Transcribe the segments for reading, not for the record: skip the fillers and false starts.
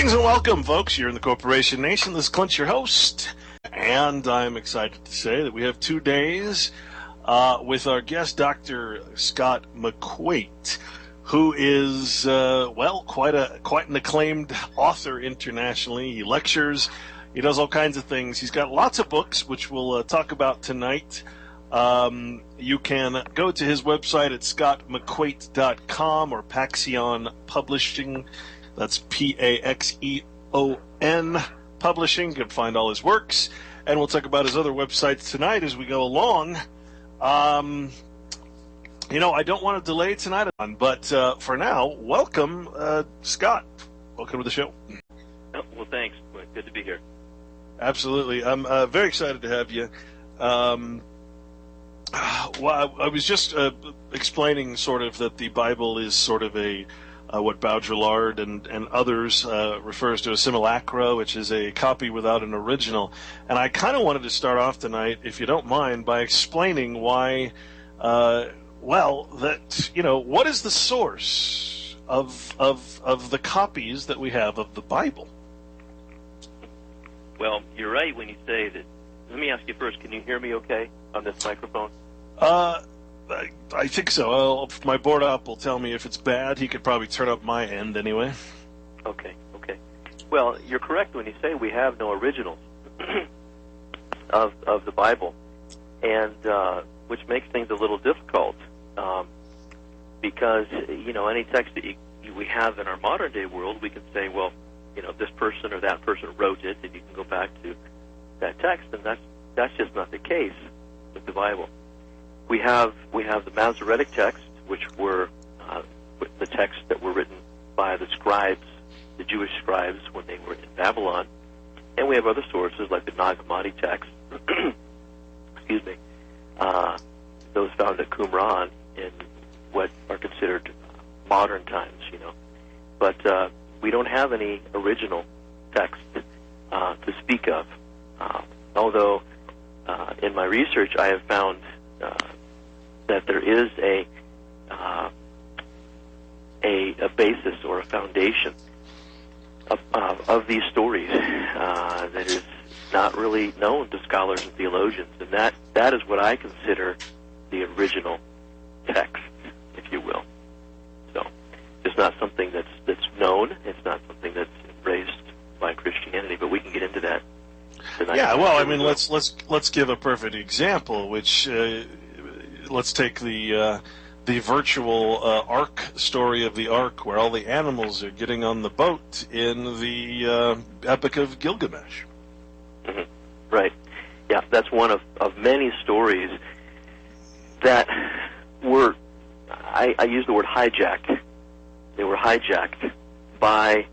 Greetings and welcome, folks. You're in the Corporation Nation. This is Clint, your host, and I'm excited to say that we have 2 days with our guest, Dr. Scott McQuate, who is, quite an acclaimed author internationally. He lectures, he does all kinds of things. He's got lots of books, which we'll talk about tonight. You can go to his website at scottmcquate.com or Paxion Publishing. That's Paxeon Publishing. You can find all his works, and we'll talk about his other websites tonight as we go along. I don't want to delay tonight, but for now, welcome, Scott. Welcome to the show. Oh, well, thanks. Good to be here. Absolutely. I'm very excited to have you. I was just explaining sort of that the Bible is sort of a what Baudrillard and others refers to as simulacra, which is a copy without an original. And I kind of wanted to start off tonight, if you don't mind, by explaining why, what is the source of the copies that we have of the Bible? Well, you're right when you say that. Let me ask you first, can you hear me okay on this microphone? I think so. My board op will tell me if it's bad. He could probably turn up my end anyway. Okay. Well, you're correct when you say we have no originals of the Bible, and which makes things a little difficult because any text that we have in our modern day world, we can say, well, this person or that person wrote it, and you can go back to that text, and that's just not the case with the Bible. We have the Masoretic texts, which were the texts that were written by the scribes, the Jewish scribes, when they were in Babylon, and we have other sources like the Nag Hammadi text, excuse me, those found at Qumran in what are considered modern times, But we don't have any original text to speak of, although in my research I have found that there is a basis or a foundation of these stories that is not really known to scholars and theologians, and that is what I consider the original text, if you will. So it's not something that's known. It's not something that's embraced by Christianity, but we can get into that tonight. Yeah, well, I mean, let's give a perfect example, which let's take the virtual Ark story of the Ark, where all the animals are getting on the boat in the Epic of Gilgamesh. Mm-hmm. Right. Yeah, that's one of many stories that were, I use the word hijacked. They were hijacked by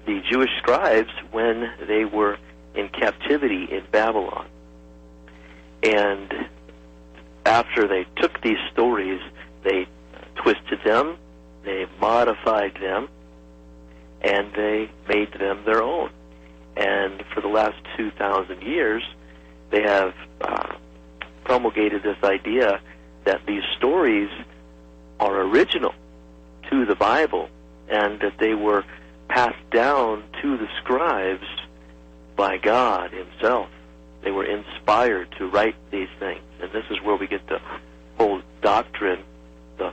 the Jewish scribes when they were in captivity in Babylon. And after they took these stories, they twisted them, they modified them, and they made them their own. And for the last 2,000 years, they have promulgated this idea that these stories are original to the Bible and that they were passed down to the scribes by God himself. They were inspired to write these things. And this is where we get the whole doctrine, the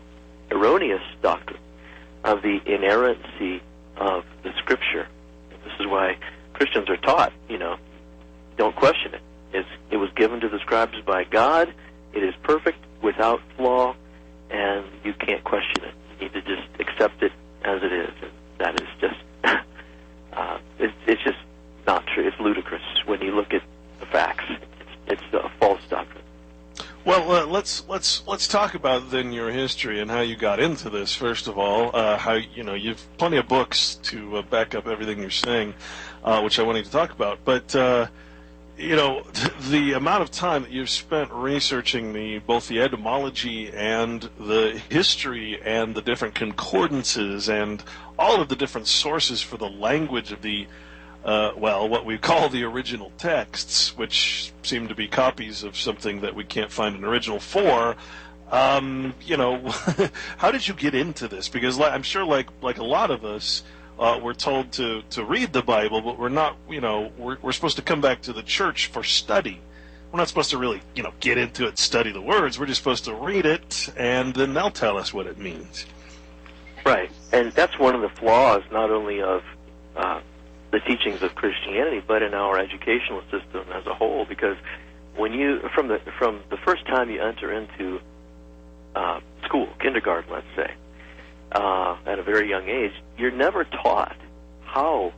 erroneous doctrine of the inerrancy of the Scripture. And this is why Christians are taught, don't question it. It was given to the scribes by God. It is perfect, without flaw, and you can't question it. You need to just accept it as it is. And that is just, it's just not true. It's ludicrous when you look at the facts. It's a false doctrine. Well, let's talk about then your history and how you got into this. First of all, how you've plenty of books to back up everything you're saying, which I wanted to talk about. But the amount of time that you've spent researching both the etymology and the history and the different concordances and all of the different sources for the language of the what we call the original texts, which seem to be copies of something that we can't find an original for. How did you get into this? Because I'm sure, like a lot of us, we're told to read the Bible, but we're not, we're supposed to come back to the church for study. We're not supposed to really, get into it, study the words. We're just supposed to read it, and then they'll tell us what it means. Right, and that's one of the flaws, not only of the teachings of Christianity, but in our educational system as a whole. Because when you, from the first time you enter into school, kindergarten, let's say, at a very young age, you're never taught how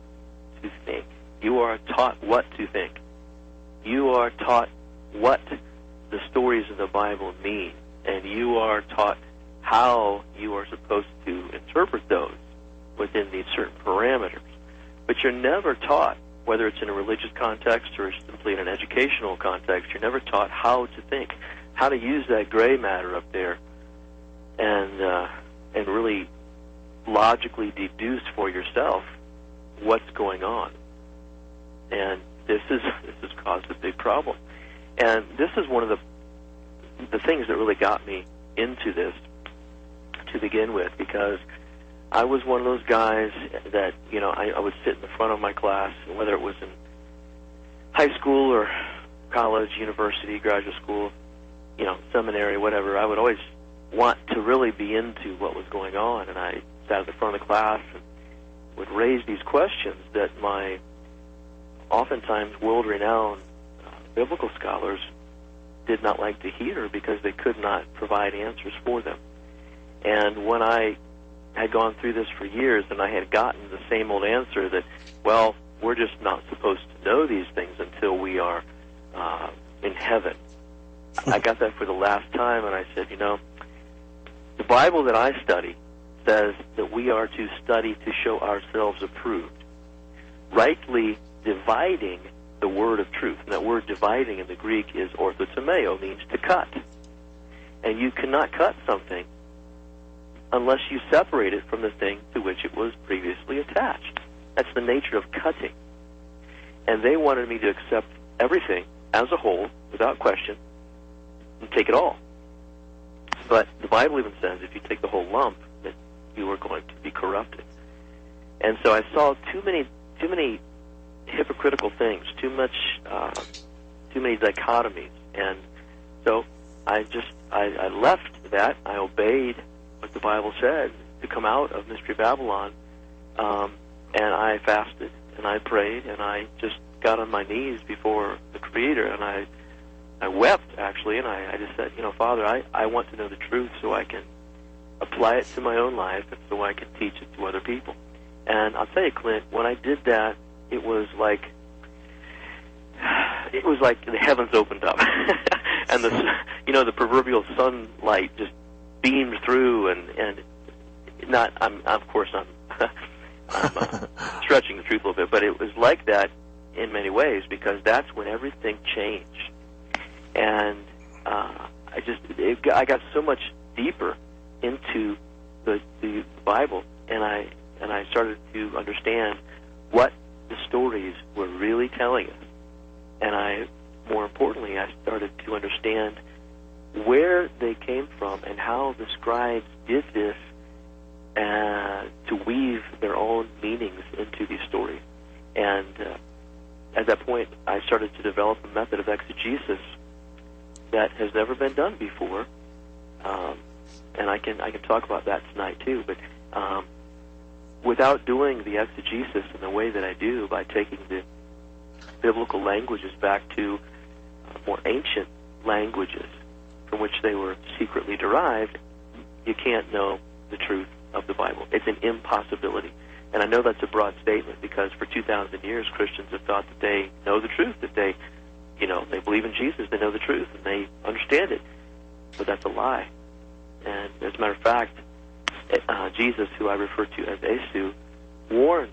to think. You are taught what to think. You are taught what the stories of the Bible mean, and you are taught how you are supposed to interpret those within these certain parameters. But you're never taught, whether it's in a religious context or simply in an educational context, you're never taught how to think, how to use that gray matter up there and really logically deduce for yourself what's going on. And this has caused a big problem. And this is one of the things that really got me into this to begin with, because I was one of those guys that, I would sit in the front of my class, whether it was in high school or college, university, graduate school, seminary, whatever. I would always want to really be into what was going on, and I sat at the front of the class and would raise these questions that my oftentimes world-renowned biblical scholars did not like to hear because they could not provide answers for them. And when I had gone through this for years, and I had gotten the same old answer that, well, we're just not supposed to know these things until we are in heaven. I got that for the last time, and I said, the Bible that I study says that we are to study to show ourselves approved, rightly dividing the word of truth. And that word dividing in the Greek is orthotomeo, means to cut. And you cannot cut something unless you separate it from the thing to which it was previously attached. That's the nature of cutting. And they wanted me to accept everything as a whole, without question, and take it all. But the Bible even says if you take the whole lump, that you are going to be corrupted. And so I saw too many hypocritical things, too many dichotomies. And so I left that. I obeyed what the Bible said to come out of Mystery Babylon, and I fasted, and I prayed, and I just got on my knees before the Creator, and I wept, actually, and I just said, Father, I want to know the truth so I can apply it to my own life and so I can teach it to other people. And I'll tell you, Clint, when I did that, it was like the heavens opened up, and the proverbial sunlight just beamed through, and not. I'm stretching the truth a little bit, but it was like that in many ways, because that's when everything changed, and I got so much deeper into the Bible, and I started to understand what the stories were really telling us, and more importantly, I started to understand where they came from and how the scribes did this to weave their own meanings into these stories. And at that point, I started to develop a method of exegesis that has never been done before, and I can talk about that tonight too. But without doing the exegesis in the way that I do, by taking the biblical languages back to more ancient languages from which they were secretly derived, you can't know the truth of the Bible. It's an impossibility. And I know that's a broad statement, because for 2,000 years Christians have thought that they know the truth, that they believe in Jesus, they know the truth, and they understand it. But that's a lie. And as a matter of fact, Jesus, who I refer to as Esu, warned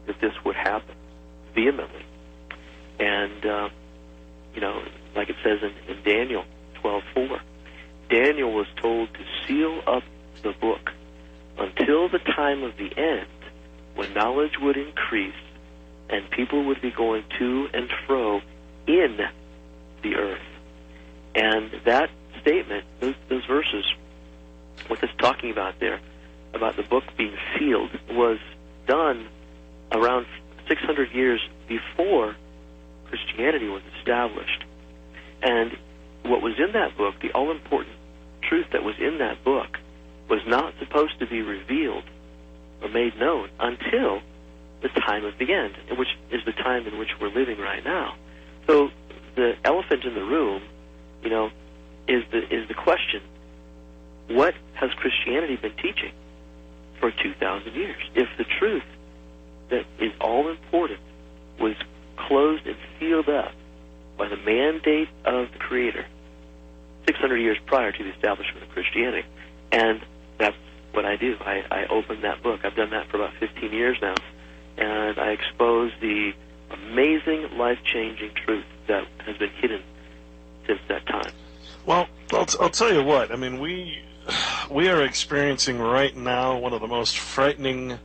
that this would happen vehemently. And, like it says in Daniel 12:4, Daniel was told to seal up the book until the time of the end, when knowledge would increase and people would be going to and fro in the earth. And that statement, those verses, what it's talking about there, about the book being sealed, was done around 600 years before Christianity was established. And what was in that book, the all-important truth that was in that book, was not supposed to be revealed or made known until the time of the end, which is the time in which we're living right now. So the elephant in the room, is the question: what has Christianity been teaching for 2,000 years? If the truth that is all important was closed and sealed up by the mandate of the Creator 600 years prior to the establishment of Christianity. And that's what I do. I open that book. I've done that for about 15 years now, and I expose the amazing, life-changing truth that has been hidden since that time. Well, I'll tell you what. I mean, we are experiencing right now one of the most frightening,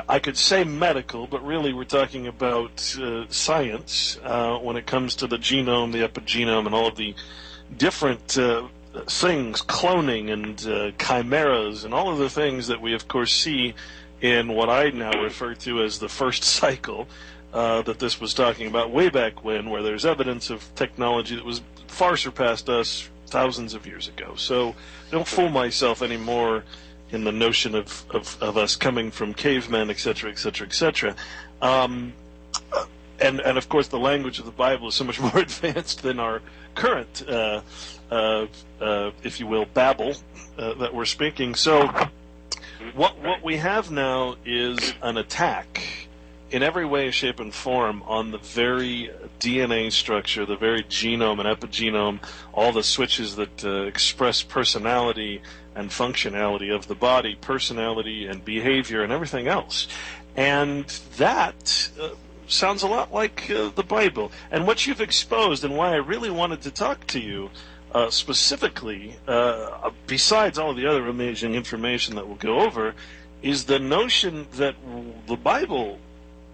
I could say medical, but really we're talking about science when it comes to the genome, the epigenome, and all of the different things, cloning and chimeras, and all of the things that we, of course, see in what I now refer to as the first cycle that this was talking about way back when, where there's evidence of technology that was far surpassed us thousands of years ago. So don't fool myself anymore in the notion of us coming from cavemen, etc., etc., etc. And of course, the language of the Bible is so much more advanced than our current, if you will, babble that we're speaking. So what we have now is an attack in every way, shape, and form on the very DNA structure, the very genome and epigenome, all the switches that express personality and functionality of the body, personality and behavior and everything else. And that sounds a lot like the Bible. And what you've exposed, and why I really wanted to talk to you specifically, besides all of the other amazing information that we'll go over, is the notion that the Bible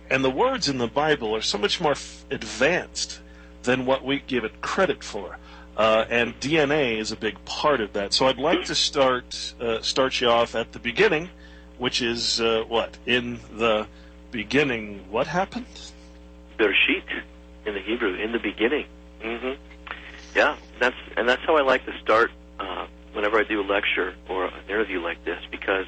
and the words in the Bible are so much more advanced than what we give it credit for. And DNA is a big part of that. So I'd like to start you off at the beginning, which is what? In the beginning, what happened? Bereshit, in the Hebrew, in the beginning. Mm-hmm. Yeah, that's how I like to start whenever I do a lecture or an interview like this, because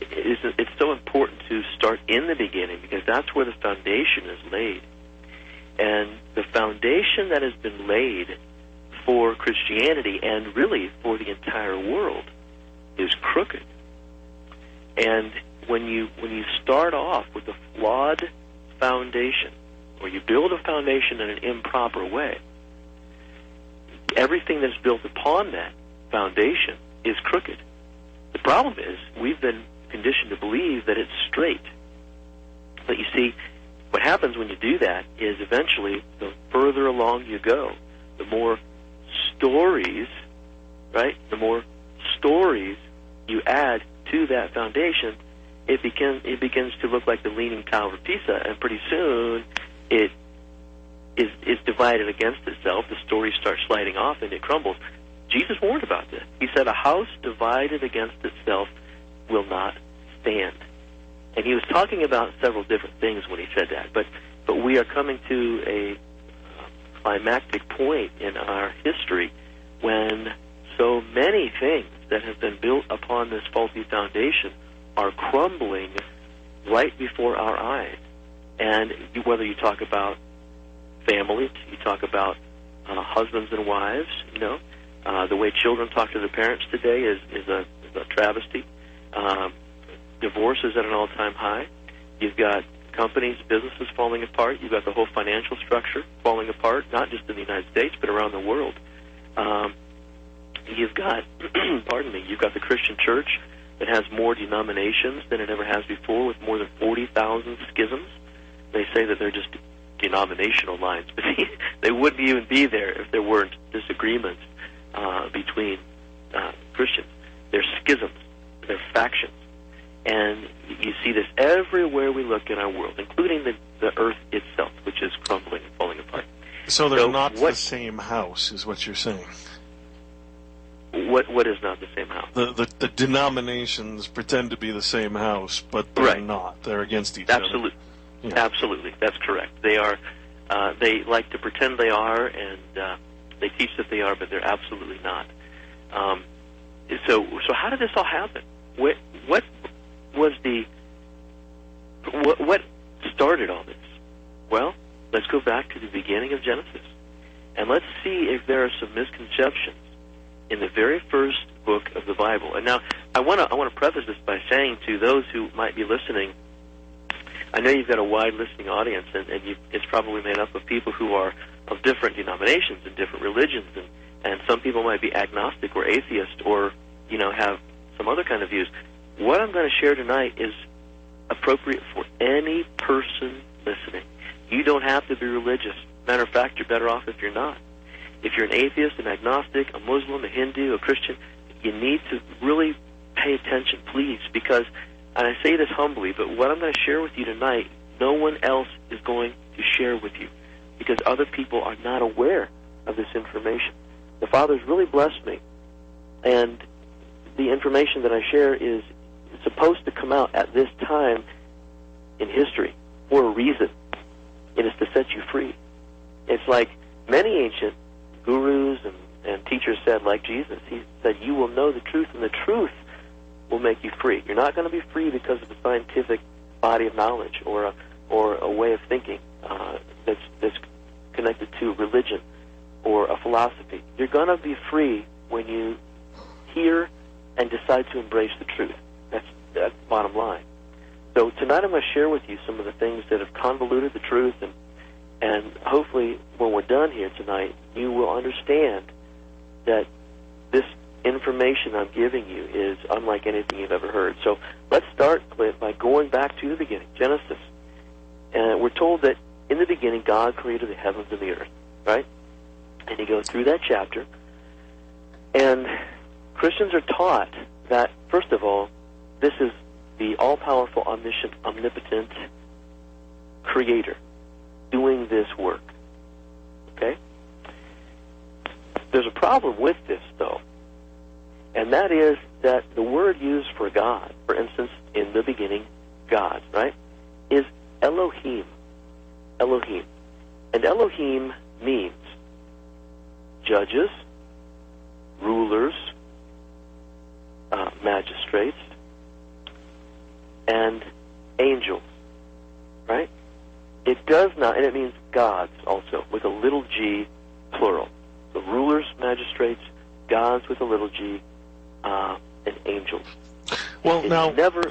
it's so important to start in the beginning, because that's where the foundation is laid. And the foundation that has been laid for Christianity, and really for the entire world, is crooked. And when you start off with a flawed foundation, or you build a foundation in an improper way, everything that's built upon that foundation is crooked. The problem is we've been conditioned to believe that it's straight. But you see, what happens when you do that is eventually, the further along you go, the more stories, right? The more stories you add to that foundation, it begins to look like the Leaning Tower of Pisa, and pretty soon it is divided against itself. The stories start sliding off and it crumbles. Jesus warned about this. He said, "A house divided against itself will not stand." And he was talking about several different things when he said that. But we are coming to a climactic point in our history when so many things that have been built upon this faulty foundation are crumbling right before our eyes. And whether you talk about families, you talk about husbands and wives, the way children talk to their parents today is a travesty. Divorce is at an all-time high. You've got companies, businesses falling apart. You've got the whole financial structure falling apart, not just in the United States, but around the world. You've got, you've got the Christian church that has more denominations than it ever has before, with more than 40,000 schisms. They say that they're just denominational lines, but they wouldn't even be there if there weren't disagreements between Christians. They're schisms. They're factions. And you see this everywhere we look in our world, including the earth itself, which is crumbling and falling apart. So they're not the same house, is what you're saying. What is not the same house? The denominations pretend to be the same house, but they're Right. not. They're against each Absolutely. other. Yeah. Absolutely, that's correct. They are. They like to pretend they are, and they teach that they are, but they're absolutely not. So how did this all happen? What was what started all this? Well, let's go back to the beginning of Genesis, and let's see if there are some misconceptions in the very first book of the Bible. And now, I want to preface this by saying to those who might be listening, I know you've got a wide listening audience, and it's probably made up of people who are of different denominations and different religions, and some people might be agnostic or atheist or, have some other kind of views. What I'm going to share tonight is appropriate for any person listening. You don't have to be religious. Matter of fact, you're better off if you're not. If you're an atheist, an agnostic, a Muslim, a Hindu, a Christian, you need to really pay attention, please, because, and I say this humbly, but what I'm going to share with you tonight, no one else is going to share with you, because other people are not aware of this information. The Father's really blessed me, and the information that I share is supposed to come out at this time in history for a reason. It is to set you free. It's like many ancient gurus and teachers said, like Jesus, he said, you will know the truth, and the truth will make you free. You're not going to be free because of a scientific body of knowledge or a way of thinking that's connected to religion or a philosophy. You're going to be free when you hear and decide to embrace the truth. That's the bottom line. So tonight I'm going to share with you some of the things that have convoluted the truth, and hopefully when we're done here tonight, you will understand that this information I'm giving you is unlike anything you've ever heard. So let's start, Clint, by going back to the beginning, Genesis. And we're told that in the beginning God created the heavens and the earth, right? And you go through that chapter, and Christians are taught that, first of all, this is the all-powerful, omniscient, omnipotent Creator doing this work. Okay? There's a problem with this, though, and that is that the word used for God, for instance, in the beginning, God, right, is Elohim. Elohim. And Elohim means judges, rulers, magistrates, and angels, right? It does not, and it means gods also, with a little g, plural. So rulers, magistrates, gods with a little g, and angels. Well, now, never...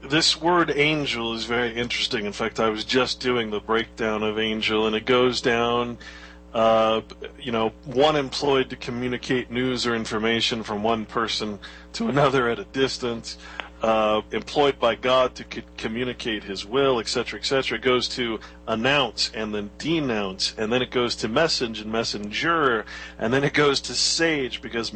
this word angel is very interesting. In fact, I was just doing the breakdown of angel, and it goes down, one employed to communicate news or information from one person to another at a distance, employed by God to communicate His will, etc., etc. It goes to announce and then denounce, and then it goes to message and messenger, and then it goes to sage because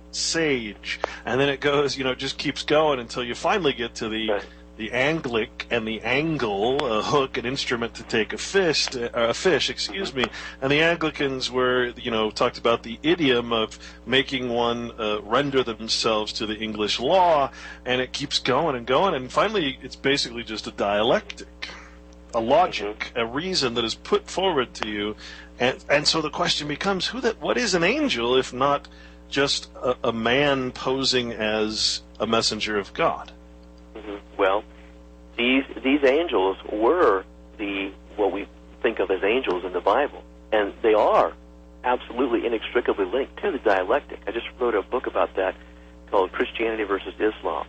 sage, and then it goes, just keeps going until you finally get to the anglic and the angle, a hook, an instrument to take a fish, and the Anglicans were, talked about the idiom of making one render themselves to the English law, and it keeps going and going, and finally it's basically just a dialectic, a logic, a reason that is put forward to you, and so the question becomes, what is an angel if not just a man posing as a messenger of God? Well, these angels were what we think of as angels in the Bible, and they are absolutely inextricably linked to the dialectic. I just wrote a book about that called Christianity versus Islam,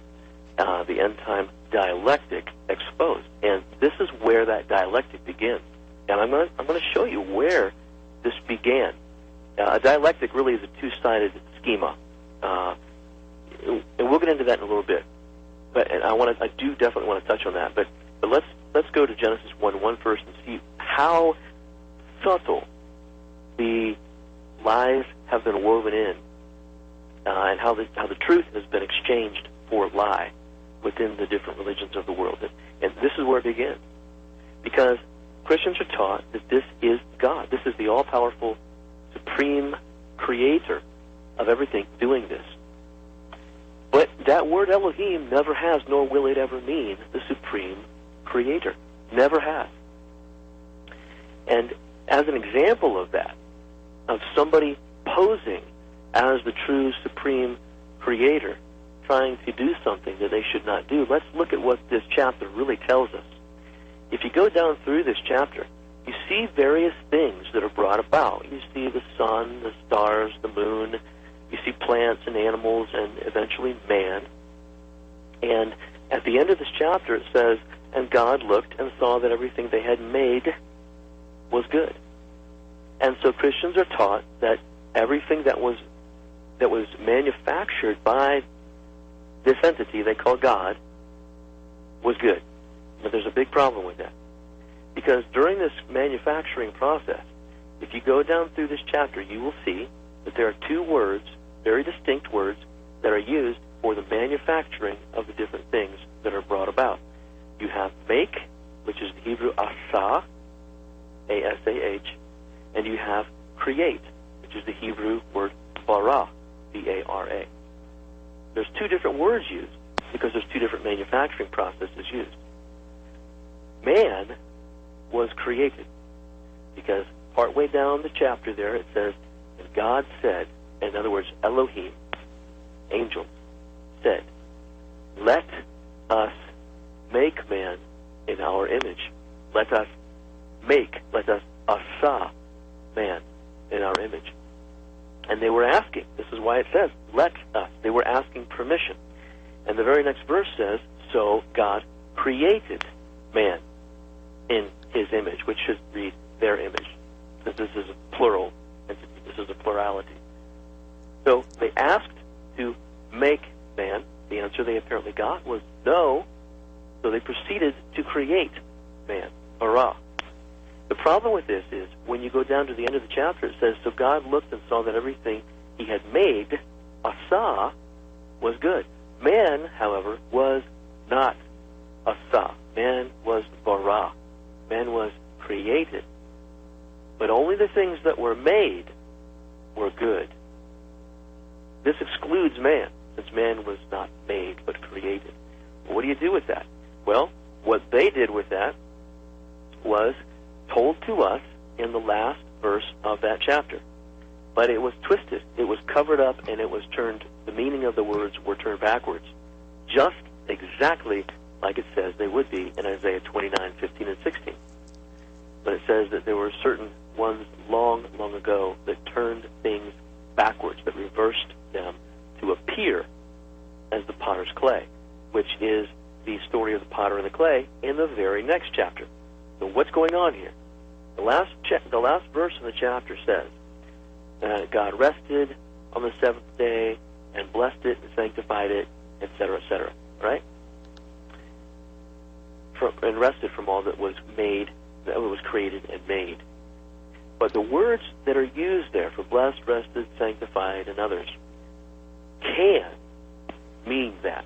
the End Time Dialectic Exposed, and this is where that dialectic begins. And I'm going to show you where this began. A dialectic really is a two-sided schema, and we'll get into that in a little bit. But I do definitely want to touch on that. But let's go to Genesis 1:1 first and see how subtle the lies have been woven in, and how the truth has been exchanged for lie within the different religions of the world. And this is where it begins, because Christians are taught that this is God. This is the all-powerful, supreme Creator of everything doing this. But that word Elohim never has, nor will it ever mean, the supreme creator. Never has. And as an example of that, of somebody posing as the true supreme creator, trying to do something that they should not do, let's look at what this chapter really tells us. If you go down through this chapter, you see various things that are brought about. You see the sun, the stars, the moon. You see plants and animals, and eventually man. And at the end of this chapter it says, and God looked and saw that everything they had made was good. And so Christians are taught that everything that was manufactured by this entity they call God was good. But there's a big problem with that. Because during this manufacturing process, if you go down through this chapter, you will see that there are two words, very distinct words, that are used for the manufacturing of the different things that are brought about. You have make, which is the Hebrew asah, A-S-A-H, and you have create, which is the Hebrew word bara, B-A-R-A. There's two different words used because there's two different manufacturing processes used. Man was created because partway down the chapter there it says, and God said, in other words, Elohim, angel, said, let us make man in our image. Let us asa man in our image. And they were asking, this is why it says, let us. They were asking permission. And the very next verse says, so God created man in his image, which should read their image, since this is a plural entity, this is a plurality. So they asked to make man. The answer they apparently got was no, so they proceeded to create man, bara. The problem with this is, when you go down to the end of the chapter, it says, so God looked and saw that everything he had made, asa, was good. Man, however, was not asa. Man was bara. Man was created. But only the things that were made were good. This excludes man, since man was not made but created. Well, what do you do with that? Well, what they did with that was told to us in the last verse of that chapter. But it was twisted. It was covered up, and it was turned, the meaning of the words were turned backwards. Just exactly like it says they would be in Isaiah 29, 15, and 16. But it says that there were certain ones long, long ago that turned things backwards, that reversed them to appear as the potter's clay, which is the story of the potter and the clay in the very next chapter. So what's going on here? The last verse in the chapter says, God rested on the seventh day and blessed it and sanctified it, etc., etc., right? And rested from all that was made, that was created and made. But the words that are used there for blessed, rested, sanctified, and others can mean that,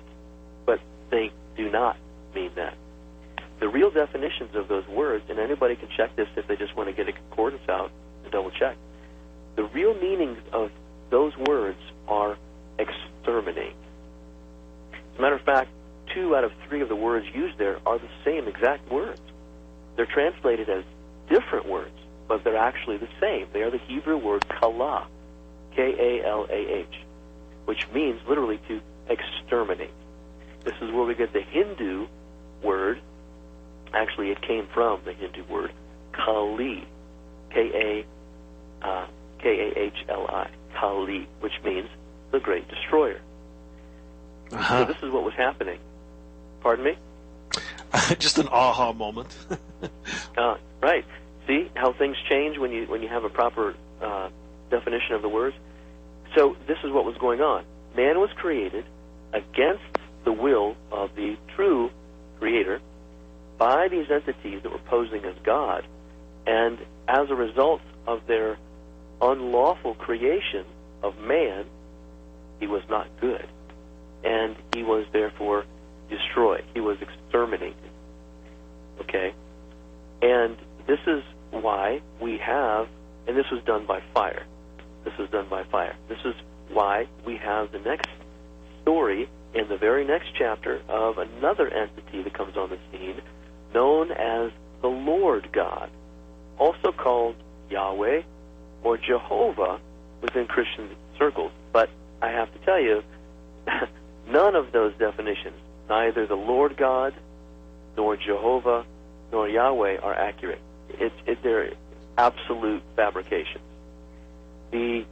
but they do not mean that. The real definitions of those words, and anybody can check this if they just want to get a concordance out and double check, the real meanings of those words are exterminate. As a matter of fact, 2 out of 3 of the words used there are the same exact words. They're translated as different words, but they're actually the same. They are the Hebrew word kala, K-A-L-A-H, which means literally to exterminate. This is where we get the Hindu word. Actually, it came from the Hindu word Kali, K-A-H-L-I, Kali, which means the great destroyer. So this is what was happening. Pardon me? Just an aha moment. Right. See how things change when you have a proper definition of the words? So this is what was going on. Man was created against the will of the true Creator by these entities that were posing as God, and as a result of their unlawful creation of man, he was not good, and he was therefore destroyed. He was exterminated. Okay? And this is why we have, and this was done by fire. This was done by fire. This is why we have the next story in the very next chapter of another entity that comes on the scene known as the Lord God, also called Yahweh or Jehovah within Christian circles. But I have to tell you, none of those definitions, neither the Lord God nor Jehovah nor Yahweh, are accurate. They're absolute fabrications. The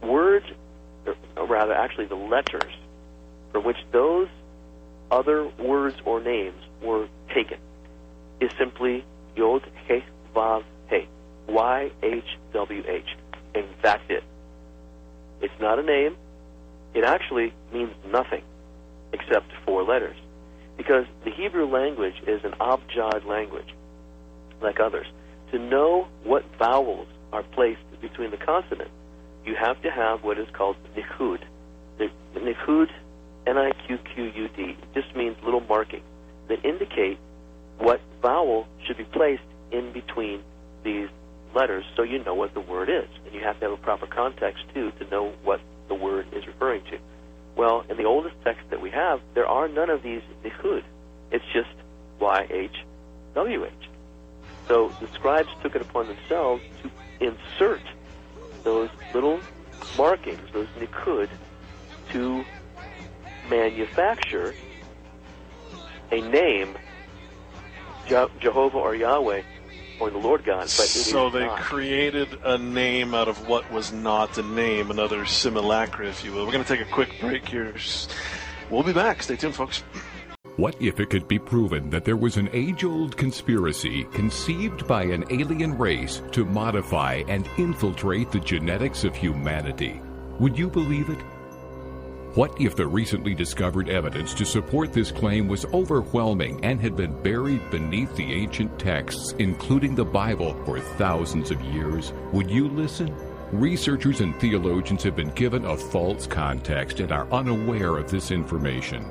words, or rather actually the letters, from which those other words or names were taken is simply Yod He Vav He, YHWH, and that's it. It's not a name. It actually means nothing except 4 letters, because the Hebrew language is an abjad language, like others. To know what vowels are placed between the consonants, you have to have what is called nichud. The nichud, N-I-Q-Q-U-D, just means little markings that indicate what vowel should be placed in between these letters so you know what the word is. And you have to have a proper context, too, to know what the word is referring to. Well, in the oldest text that we have, there are none of these nichud. It's just Y-H-W-H. So the scribes took it upon themselves to insert those little markings, those nichud, to manufacture a name, Jehovah or Yahweh, or the Lord God. But so they not. created a name out of what was not a name, another simulacra, if you will. We're going to take a quick break here. We'll be back. Stay tuned, folks. What if it could be proven that there was an age-old conspiracy conceived by an alien race to modify and infiltrate the genetics of humanity? Would you believe it? What if the recently discovered evidence to support this claim was overwhelming and had been buried beneath the ancient texts, including the Bible, for thousands of years? Would you listen? Researchers and theologians have been given a false context and are unaware of this information.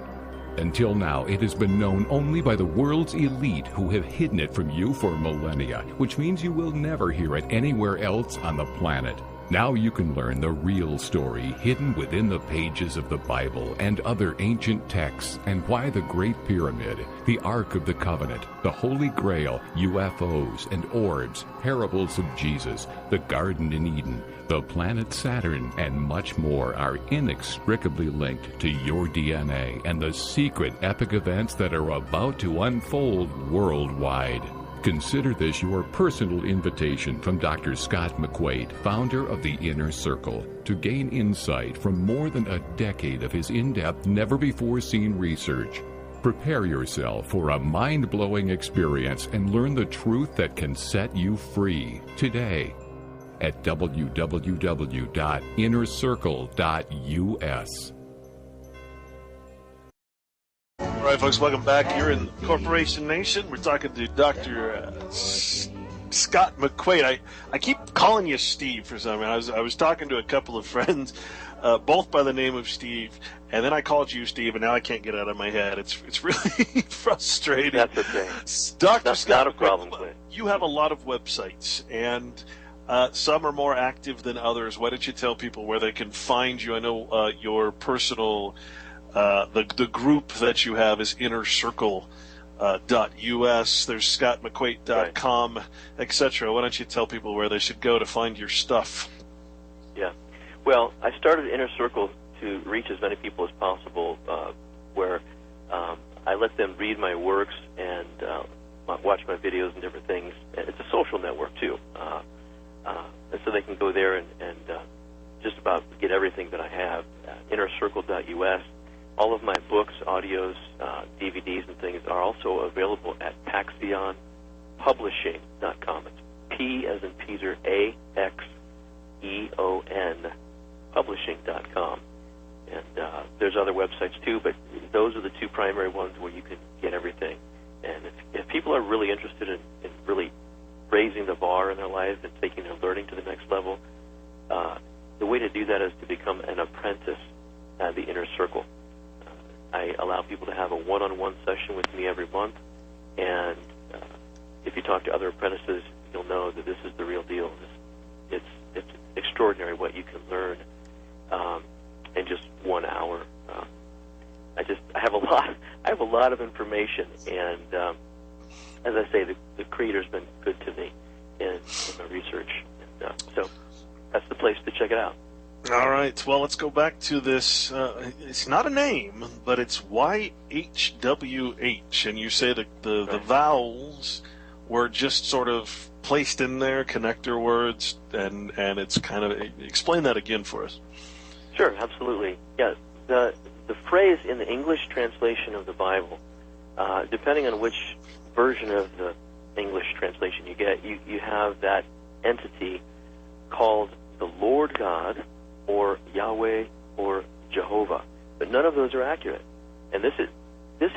Until now, it has been known only by the world's elite, who have hidden it from you for millennia, which means you will never hear it anywhere else on the planet. Now you can learn the real story hidden within the pages of the Bible and other ancient texts, and why the Great Pyramid, the Ark of the Covenant, the Holy Grail, UFOs and orbs, parables of Jesus, the Garden in Eden, the planet Saturn, and much more are inextricably linked to your DNA and the secret epic events that are about to unfold worldwide. Consider this your personal invitation from Dr. Scott McQuate, founder of the Inner Circle, to gain insight from more than a decade of his in-depth, never-before-seen research. Prepare yourself for a mind-blowing experience and learn the truth that can set you free today at www.innercircle.us. All right, folks, welcome back. You're in Corporation Nation. We're talking to Dr. Scott McQuate. I keep calling you Steve for some reason. I was talking to a couple of friends, both by the name of Steve, and then I called you Steve, and now I can't get it out of my head. It's really frustrating. That's okay. Dr. Scott, not a problem, Clay. You have a lot of websites, and some are more active than others. Why don't you tell people where they can find you? I know your personal... the group that you have is innercircle.us. There's scottmcquate.com, etc. Why don't you tell people where they should go to find your stuff? Yeah. Well, I started Inner Circle to reach as many people as possible, where I let them read my works and watch my videos and different things. It's a social network, too. And so they can go there and just about get everything that I have. Innercircle.us. All of my books, audios, DVDs, and things are also available at paxeonpublishing.com. It's P as in Peter, A-X-E-O-N, publishing.com. And there's other websites too, but those are the two primary ones where you can get everything. And if people are really interested in really raising the bar in their lives and taking their learning to the next level, the way to do that is to become an apprentice at the Inner Circle. I allow people to have a one-on-one session with me every month, and if you talk to other apprentices, you'll know that this is the real deal. It's extraordinary what you can learn. in just 1 hour. I have a lot of information, and as I say, the Creator's been good to me in my research, and, so that's the place to check it out. All right. Well, let's go back to this. It's not a name, but it's YHWH, and you say the vowels were just sort of placed in there, connector words, and it's kind of, explain that again for us. Sure, absolutely. Yeah, the phrase in the English translation of the Bible, depending on which version of the English translation you get, you have that entity called the Lord God, or Yahweh, or Jehovah. But none of those are accurate. And this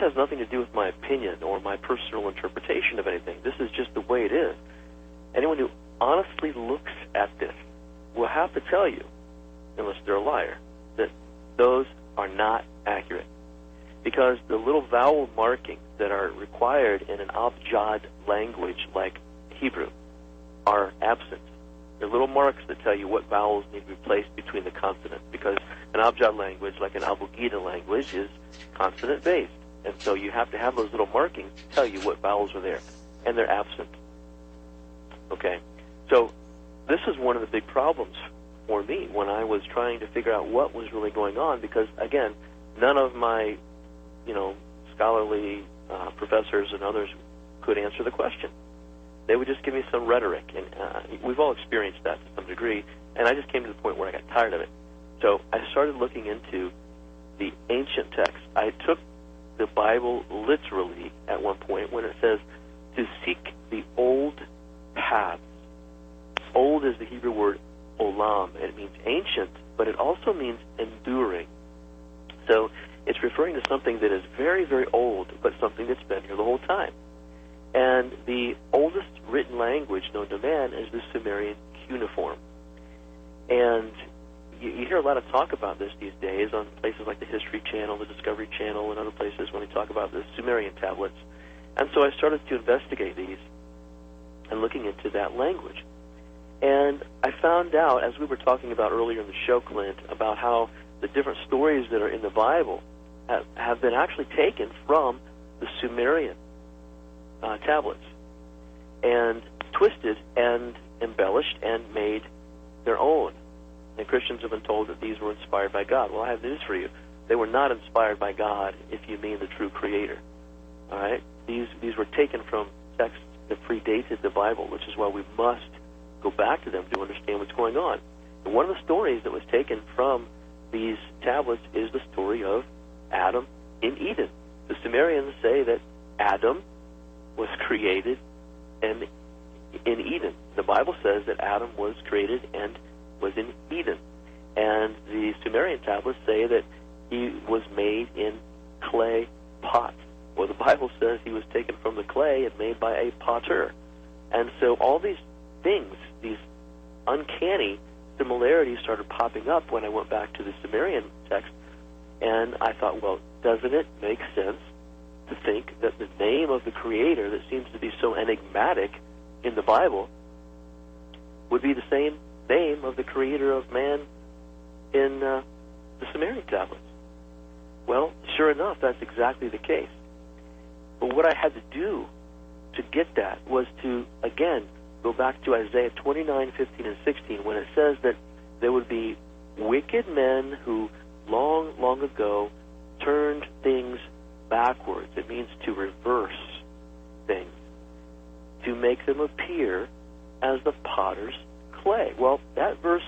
has nothing to do with my opinion or my personal interpretation of anything. This is just the way it is. Anyone who honestly looks at this will have to tell you, unless they're a liar, that those are not accurate. Because the little vowel markings that are required in an Abjad language like Hebrew are absent. They're little marks that tell you what vowels need to be placed between the consonants, because an Abjad language, like an Abugida language, is consonant-based. And so you have to have those little markings to tell you what vowels are there, and they're absent. Okay? So this is one of the big problems for me when I was trying to figure out what was really going on, because, again, none of my, scholarly professors and others could answer the question. They would just give me some rhetoric, and we've all experienced that to some degree, and I just came to the point where I got tired of it. So I started looking into the ancient text. I took the Bible literally at one point when it says to seek the old paths. Old is the Hebrew word olam, and it means ancient, but it also means enduring. So it's referring to something that is very, very old, but something that's been here the whole time. And the oldest written language known to man is the Sumerian cuneiform. And you hear a lot of talk about this these days on places like the History Channel, the Discovery Channel, and other places when they talk about the Sumerian tablets. And so I started to investigate these and looking into that language. And I found out, as we were talking about earlier in the show, Clint, about how the different stories that are in the Bible have been actually taken from the Sumerian tablets and twisted and embellished and made their own. And Christians have been told that these were inspired by God. Well, I have news for you. They were not inspired by God, if you mean the true Creator. All right? These were taken from texts that predated the Bible, which is why we must go back to them to understand what's going on. And one of the stories that was taken from these tablets is the story of Adam in Eden. The Sumerians say that Adam was created in Eden. The Bible says that Adam was created and was in Eden. And the Sumerian tablets say that he was made in clay pots. Well, the Bible says he was taken from the clay and made by a potter. And so all these things, these uncanny similarities started popping up when I went back to the Sumerian text. And I thought, well, doesn't it make sense to think that the name of the Creator that seems to be so enigmatic in the Bible would be the same name of the Creator of man in the Sumerian tablets? Well, sure enough, that's exactly the case. But what I had to do to get that was to, again, go back to Isaiah 29, 15, and 16, when it says that there would be wicked men who long, long ago turned things backwards. It means to reverse things, to make them appear as the potter's clay. Well, that verse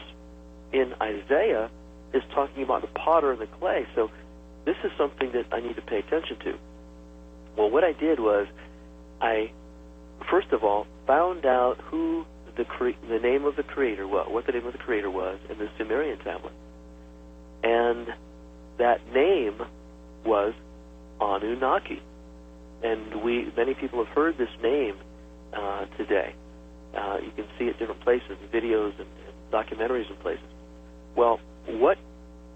in Isaiah is talking about the potter and the clay, so this is something that I need to pay attention to. Well, what I did was I, first of all, found out who the name of the Creator was, what the name of the Creator was in the Sumerian tablet. And that name was Anunnaki. And many people have heard this name today. You can see it different places, videos and documentaries and places. Well, what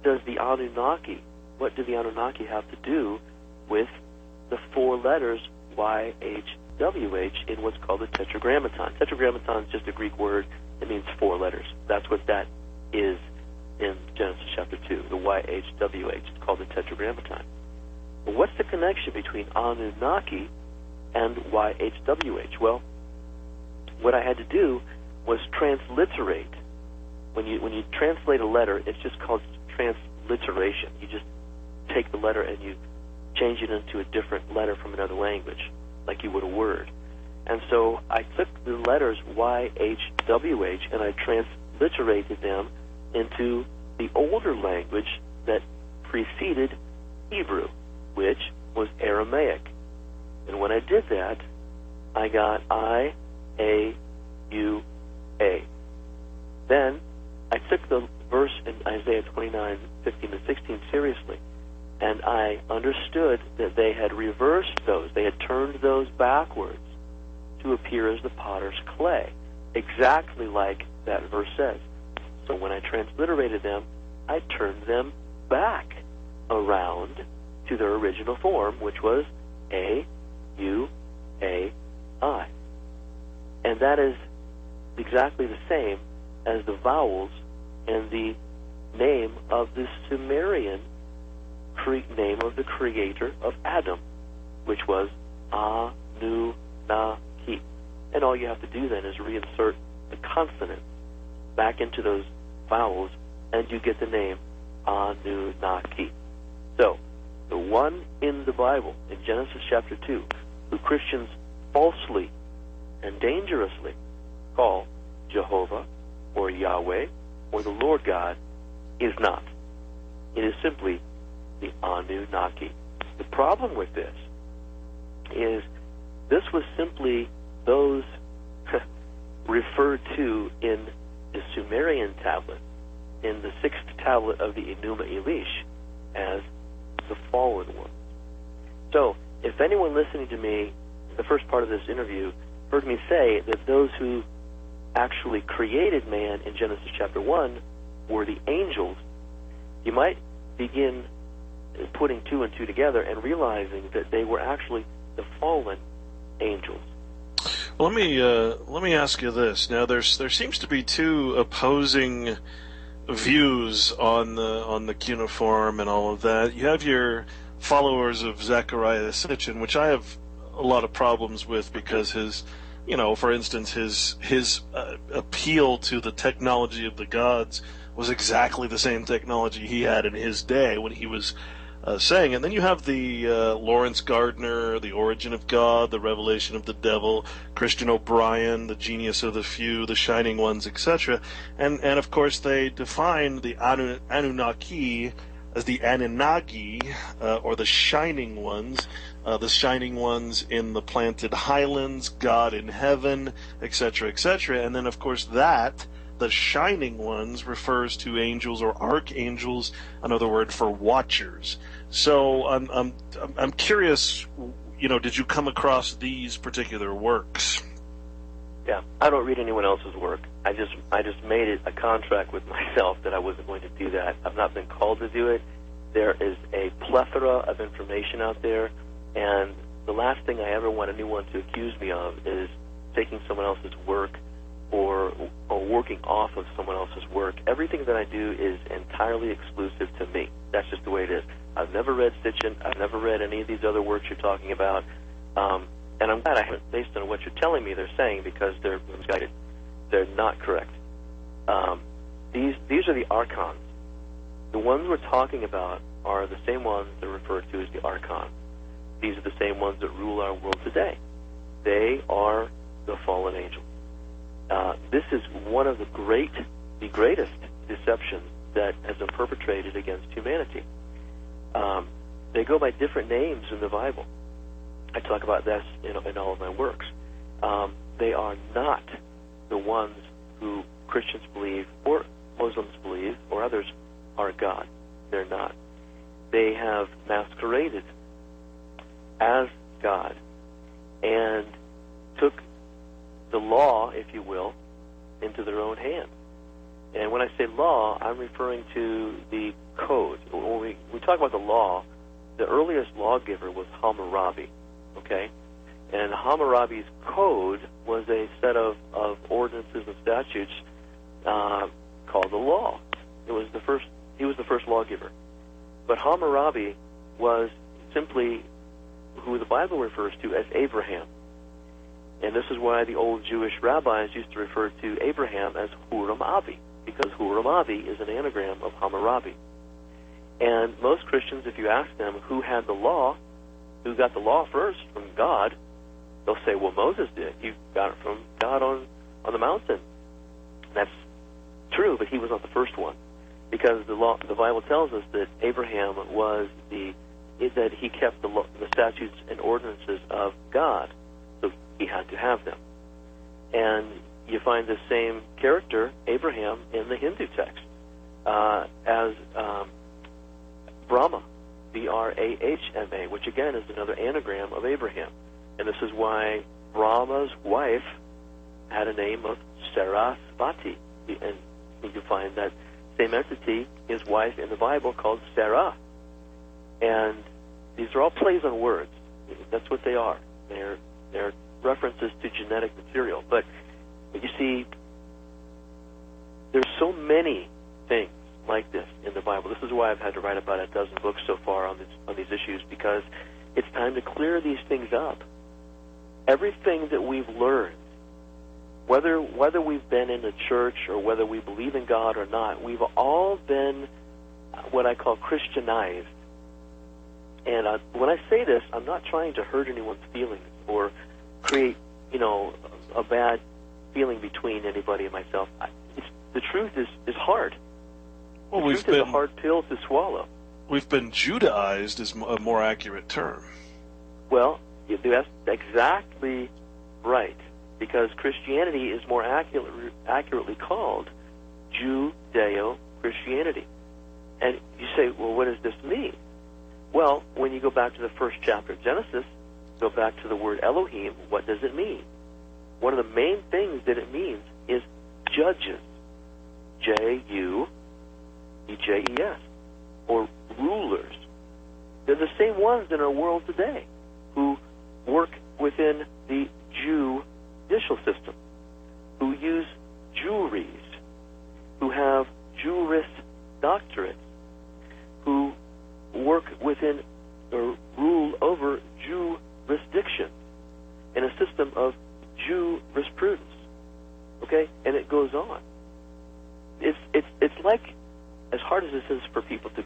do the Anunnaki have to do with the four letters YHWH in what's called the Tetragrammaton? Tetragrammaton is just a Greek word. It means four letters. That's what that is. in Genesis chapter 2, the YHWH. It's called the Tetragrammaton. But what's the connection between Anunnaki and YHWH? Well, what I had to do was transliterate. When you translate a letter, it's just called transliteration. You just take the letter and you change it into a different letter from another language, like you would a word. And so I took the letters YHWH and I transliterated them into the older language that preceded Hebrew, which was Aramaic. And when I did that, I got I-A-U-A. Then I took the verse in Isaiah 29, 15 and 16 seriously, and I understood that they had reversed those. They had turned those backwards to appear as the potter's clay, exactly like that verse says. So when I transliterated them, I turned them back around to their original form, which was A-U-A-I. And that is exactly the same as the vowels and the name of the Sumerian name of the creator of Adam, which was Anunnaki. And all you have to do then is reinsert the consonant back into those vowels, and you get the name Anunnaki. So, the one in the Bible, in Genesis chapter 2, who Christians falsely and dangerously call Jehovah or Yahweh or the Lord God, is not. It is simply the Anunnaki. The problem with this is this was simply those referred to in the Sumerian tablet, in the 6th tablet of the Enuma Elish, as the fallen one. So, if anyone listening to me, the first part of this interview, heard me say that those who actually created man in Genesis chapter 1 were the angels, you might begin putting 2 and 2 together and realizing that they were actually the fallen angels. Let me ask you this. Now, there seems to be 2 opposing views on the cuneiform and all of that. You have your followers of Zechariah Sitchin, which I have a lot of problems with because his, for instance, his appeal to the technology of the gods was exactly the same technology he had in his day when he was saying. And then you have the Lawrence Gardner, The Origin of God, The Revelation of the Devil, Christian O'Brien, The Genius of the Few, The Shining Ones, etc. And of course they define the Anunnaki as the Anunnaki, or the Shining Ones in the planted highlands, God in heaven, etc., etc. And then of course that the Shining Ones refers to angels or archangels, another word for watchers. So I'm curious, did you come across these particular works? Yeah, I don't read anyone else's work. I just made it a contract with myself that I wasn't going to do that. I've not been called to do it. There is a plethora of information out there, and the last thing I ever want anyone to accuse me of is taking someone else's work or working off of someone else's work. Everything that I do is entirely exclusive to me. That's just the way it is. I've never read Sitchin. I've never read any of these other works you're talking about. And I'm glad I haven't, based on what you're telling me they're saying, because they're misguided. They're not correct. These are the archons. The ones we're talking about are the same ones that are referred to as the archons. These are the same ones that rule our world today. They are the fallen angels. This is one of the greatest deceptions that has been perpetrated against humanity. They go by different names in the Bible. I talk about this in all of my works. They are not the ones who Christians believe, or Muslims believe, or others are God. They're not. They have masqueraded as God and took the law, if you will, into their own hands. And when I say law, I'm referring to the code. When we talk about the law, the earliest lawgiver was Hammurabi, okay? And Hammurabi's code was a set of ordinances and statutes called the law. He was the first lawgiver. But Hammurabi was simply who the Bible refers to as Abraham. And this is why the old Jewish rabbis used to refer to Abraham as Huram Abi, because Huram Abi is an anagram of Hammurabi. And most Christians, if you ask them who had the law, who got the law first from God, they'll say, well, Moses did. He got it from God on the mountain. That's true, but he was not the first one, because the Bible tells us that Abraham that he kept the statutes and ordinances of God, so he had to have them. And you find the same character, Abraham, in the Hindu text as Brahma, Brahma, which again is another anagram of Abraham. And this is why Brahma's wife had a name of Sarasvati. And you find that same entity, his wife in the Bible, called Sarah. And these are all plays on words. That's what they are. They're references to genetic material. But you see, there's so many things like this in the Bible. This is why I've had to write about a dozen books so far on these issues, because it's time to clear these things up. Everything that we've learned, whether we've been in a church or whether we believe in God or not, we've all been what I call Christianized. And when I say this, I'm not trying to hurt anyone's feelings or create, a bad feeling between anybody and myself. The truth is hard. Well, the truth is a hard pill to swallow. We've been Judaized is a more accurate term. Well, that's exactly right, because Christianity is more accurately called Judeo-Christianity. And you say, well, what does this mean? Well, when you go back to the first chapter of Genesis, go back to the word Elohim, what does it mean? One of the main things that it means is judges, Judejes, or rulers. They're the same ones in our world today who work within the judicial system, who use juries, who have juris doctorates, who work within or rule over jurisdiction in a system of jurisprudence. Okay? And it goes on. It's like, as hard as this is for people to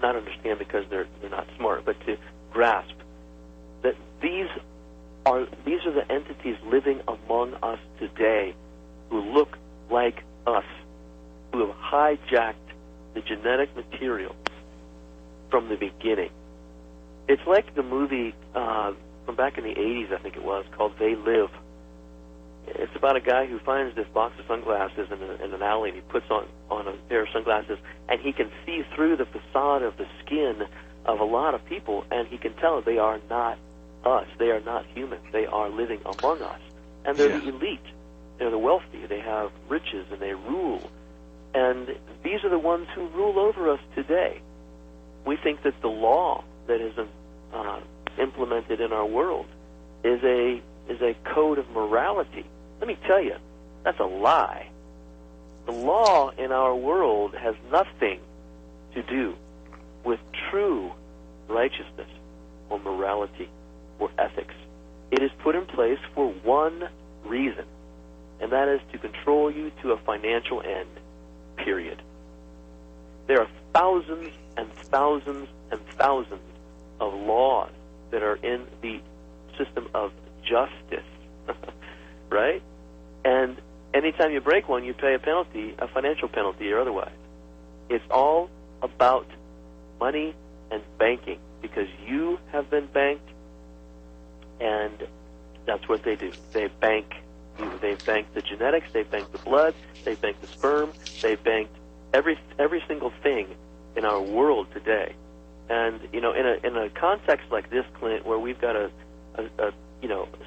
not understand because they're not smart, but to grasp that these are the entities living among us today who look like us, who have hijacked the genetic material from the beginning. It's like the movie from back in the 80s, I think it was, called They Live. It's about a guy who finds this box of sunglasses in an alley, and he puts on a pair of sunglasses, and he can see through the facade of the skin of a lot of people, and he can tell they are not us. They are not human. They are living among us. And they're the elite. They're the wealthy. They have riches, and they rule. And these are the ones who rule over us today. We think that the law that is implemented in our world is a code of morality. Let me tell you, that's a lie. The law in our world has nothing to do with true righteousness or morality or ethics. It is put in place for one reason, and that is to control you to a financial end, period. There are thousands and thousands and thousands of laws that are in the system of justice, right? And anytime you break one, you pay a penalty, a financial penalty or otherwise. It's all about money and banking, because you have been banked, and that's what they do. They bank you. They bank the genetics, they bank the blood, they bank the sperm, they bank every single thing in our world today. And in a context like this, Clint, where we've got a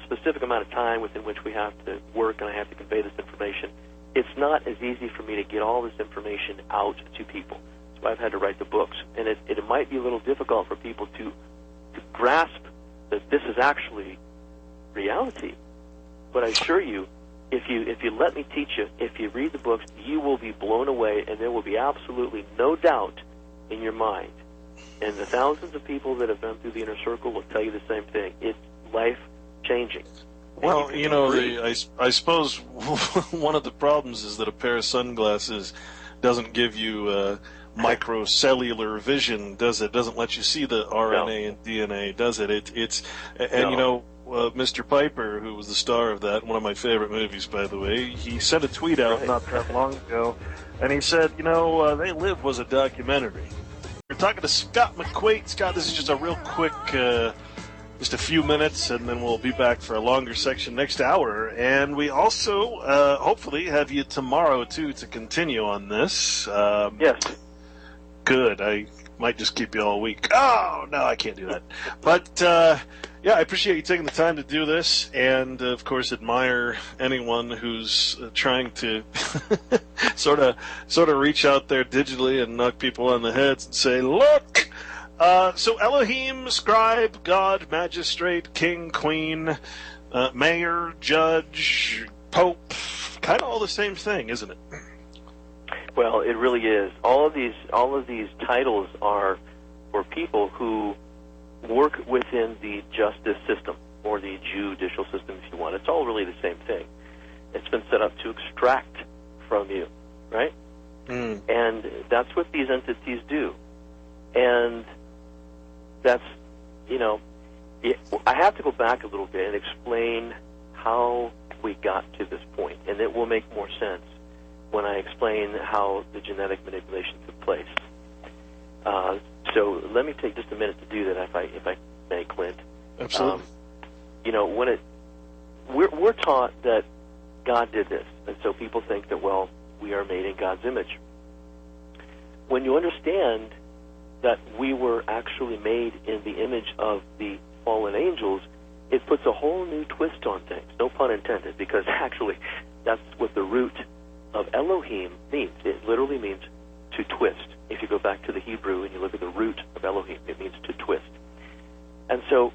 specific amount of time within which we have to work and I have to convey this information, it's not as easy for me to get all this information out to people. So I've had to write the books. And it might be a little difficult for people to grasp that this is actually reality. But I assure you, if you let me teach you, if you read the books, you will be blown away, and there will be absolutely no doubt in your mind. And the thousands of people that have been through the inner circle will tell you the same thing. It's life-changing. Well, I suppose one of the problems is that a pair of sunglasses doesn't give you microcellular vision, does it? Doesn't let you see the RNA and DNA, does it? Mr. Piper, who was the star of that, one of my favorite movies, by the way, he sent a tweet out not that long ago, and he said, They Live was a documentary. We're talking to Scott McQuate. Scott, this is just a real quick, just a few minutes, and then we'll be back for a longer section next hour. And we also, hopefully, have you tomorrow, too, to continue on this. Yes. Good. I might just keep you all week. Oh, no, I can't do that. But, I appreciate you taking the time to do this, and, of course, admire anyone who's trying to sort of reach out there digitally and knock people on the heads and say, look! So Elohim, scribe, God, magistrate, king, queen, mayor, judge, pope, kind of all the same thing, isn't it? Well, it really is. All of these titles are for people who work within the justice system, or the judicial system, if you want. It's all really the same thing. It's been set up to extract from you, right? And that's what these entities do. And that's, I have to go back a little bit and explain how we got to this point, and it will make more sense when I explain how the genetic manipulation took place. So let me take just a minute to do that, if I may, Clint. Absolutely. We're taught that God did this, and so people think that, well, we are made in God's image. When you understand that we were actually made in the image of the fallen angels, it puts a whole new twist on things. No pun intended, because actually that's what the root of Elohim means. It literally means to twist. If you go back to the Hebrew and you look at the root of Elohim, it means to twist. And so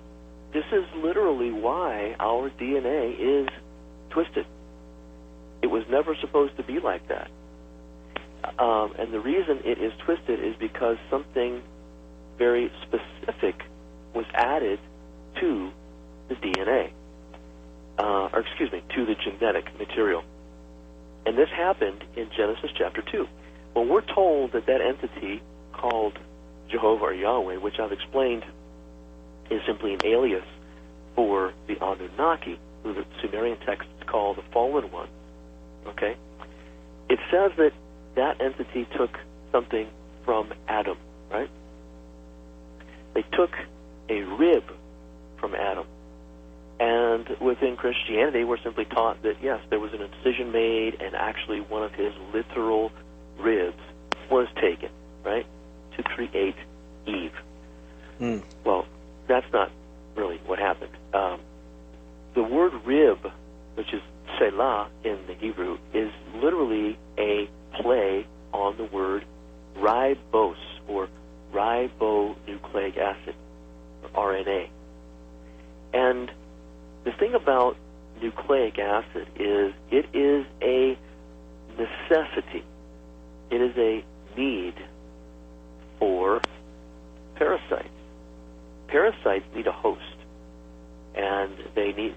this is literally why our DNA is twisted. It was never supposed to be like that. And the reason it is twisted is because something very specific was added to the DNA, to the genetic material. And this happened in Genesis chapter 2. When we're told that entity called Jehovah or Yahweh, which I've explained is simply an alias for the Anunnaki, who the Sumerian texts call the fallen ones, okay? It says that entity took something from Adam, right? They took a rib from Adam. And within Christianity, we're simply taught that, yes, there was an incision made, and actually one of his literal ribs was taken, right, to create Eve. Well, that's not really what happened. The word rib, which is selah in the Hebrew, is literally a play on the word ribose, or ribonucleic acid, or RNA. And the thing about nucleic acid is it is a necessity. It is a need for parasites. Parasites need a host, and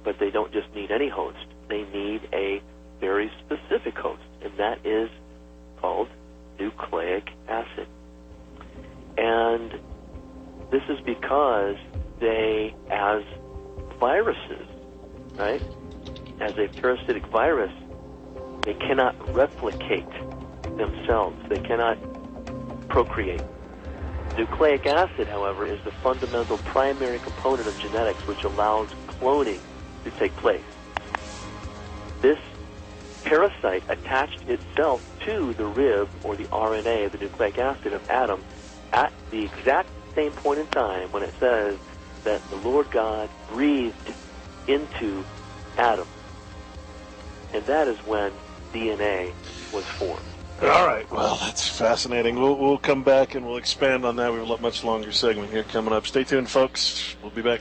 but they don't just need any host. They need a very specific host, and that is called nucleic acid. And this is because they, as viruses, right, as a parasitic virus, they cannot replicate themselves. They cannot procreate. Nucleic acid, however, is the fundamental primary component of genetics which allows cloning to take place. This parasite attached itself to the rib, or the RNA, the nucleic acid of Adam, at the exact same point in time when it says that the Lord God breathed into Adam. And that is when DNA was formed. All right. Well, that's fascinating. We'll come back and we'll expand on that. We have a much longer segment here coming up. Stay tuned, folks. We'll be back.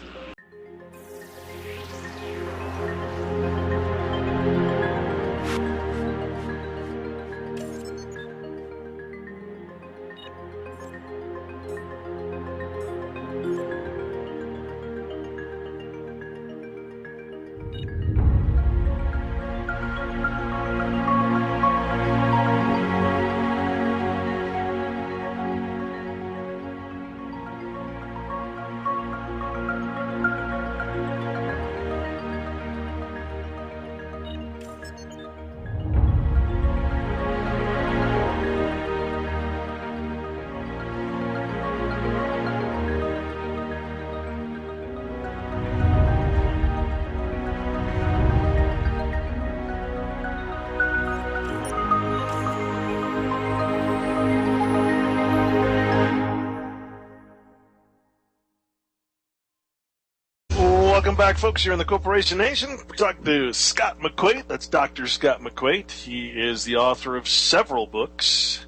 Welcome back, folks. You're in the Corporation Nation. We're talking to Scott McQuate. That's Dr. Scott McQuate. He is the author of several books.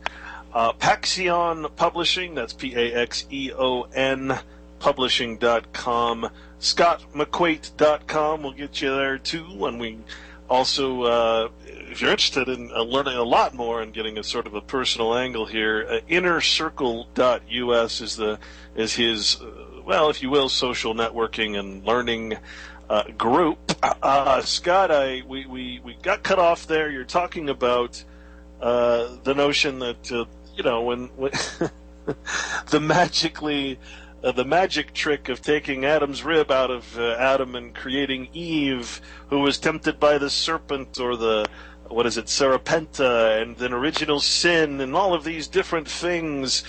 Paxion Publishing, that's Paxeon Publishing.com. ScottMcQuate.com will get you there, too. And we also, if you're interested in learning a lot more and getting a sort of a personal angle here, InnerCircle.us is his, well, if you will, social networking and learning group. Scott, we got cut off there. You're talking about the notion that when the magic trick of taking Adam's rib out of Adam and creating Eve, who was tempted by the serpent, or the Serpenta, and then original sin, and all of these different things.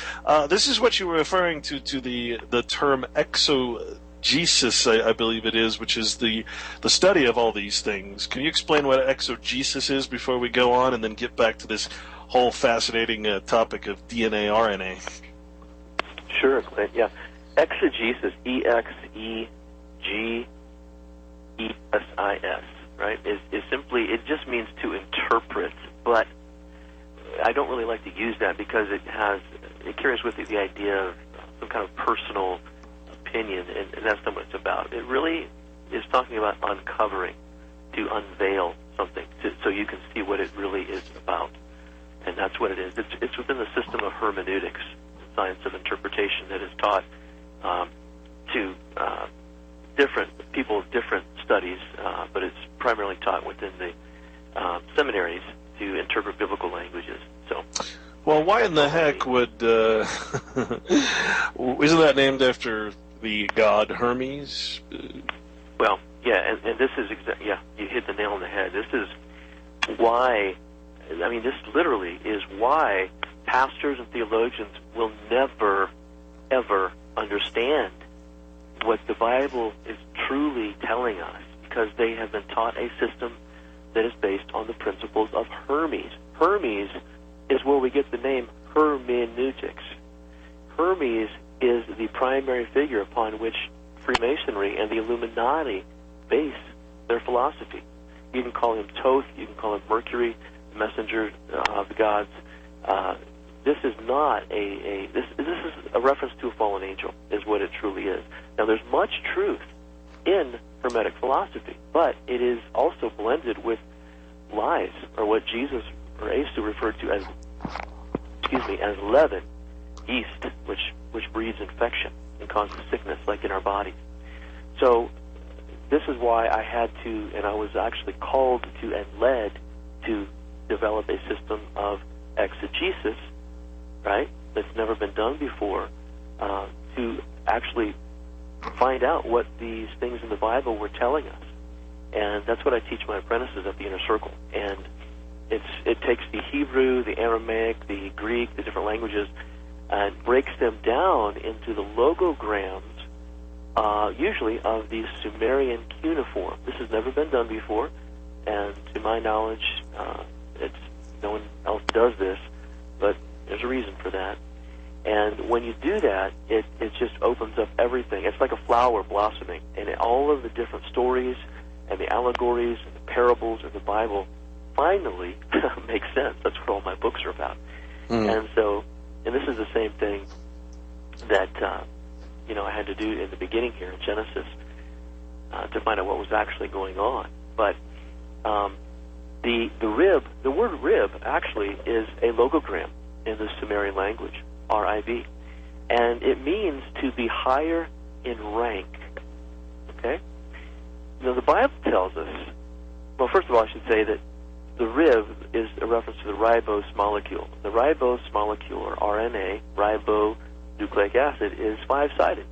This is what you were referring to the term exegesis, I believe it is, which is the study of all these things. Can you explain what exegesis is before we go on, and then get back to this whole fascinating topic of DNA, RNA? Sure, Clint. Yeah. Exegesis, E-X-E-G-E-S-I-S, right, is simply, it just means to interpret, but I don't really like to use that because it carries with it the idea of some kind of personal opinion, and that's not what it's about. It really is talking about uncovering, to unveil something, so you can see what it really is about, and that's what it is. It's within the system of hermeneutics, the science of interpretation that is taught to different people of different studies, but it's primarily taught within the seminaries to interpret biblical languages. So, well, why in the heck would isn't that named after the god Hermes? Well, yeah, and this is you hit the nail on the head. This is why. I mean, this literally is why pastors and theologians will never, ever understand what the Bible is truly telling us, because they have been taught a system that is based on the principles of Hermes. Hermes is where we get the name hermeneutics. Hermes is the primary figure upon which Freemasonry and the Illuminati base their philosophy. You can call him Thoth, you can call him Mercury, the messenger of the gods. This is not this is a reference to a fallen angel, is what it truly is. Now, there's much truth in Hermetic philosophy, but it is also blended with lies, or what Jesus or Asu referred to as leaven, yeast, which breeds infection and causes sickness, like in our bodies. So this is why I had to, and I was actually called to and led to develop a system of exegesis, right, that's never been done before, to actually find out what these things in the Bible were telling us. And that's what I teach my apprentices at the Inner Circle. And it takes the Hebrew, the Aramaic, the Greek, the different languages, and breaks them down into the logograms, usually of the Sumerian cuneiform. This has never been done before, and to my knowledge, no one else does this, but there's a reason for that. And when you do that, it just opens up everything. It's like a flower blossoming, and all of the different stories and the allegories and the parables of the Bible finally make sense. That's what all my books are about. And this is the same thing that I had to do in the beginning here in Genesis to find out what was actually going on. But the word rib actually is a logogram in the Sumerian language, R-I-B, and it means to be higher in rank. Okay? Now, the Bible tells us, well, first of all, I should say that the rib is a reference to the ribose molecule. The ribose molecule, or RNA, ribonucleic acid, is five-sided,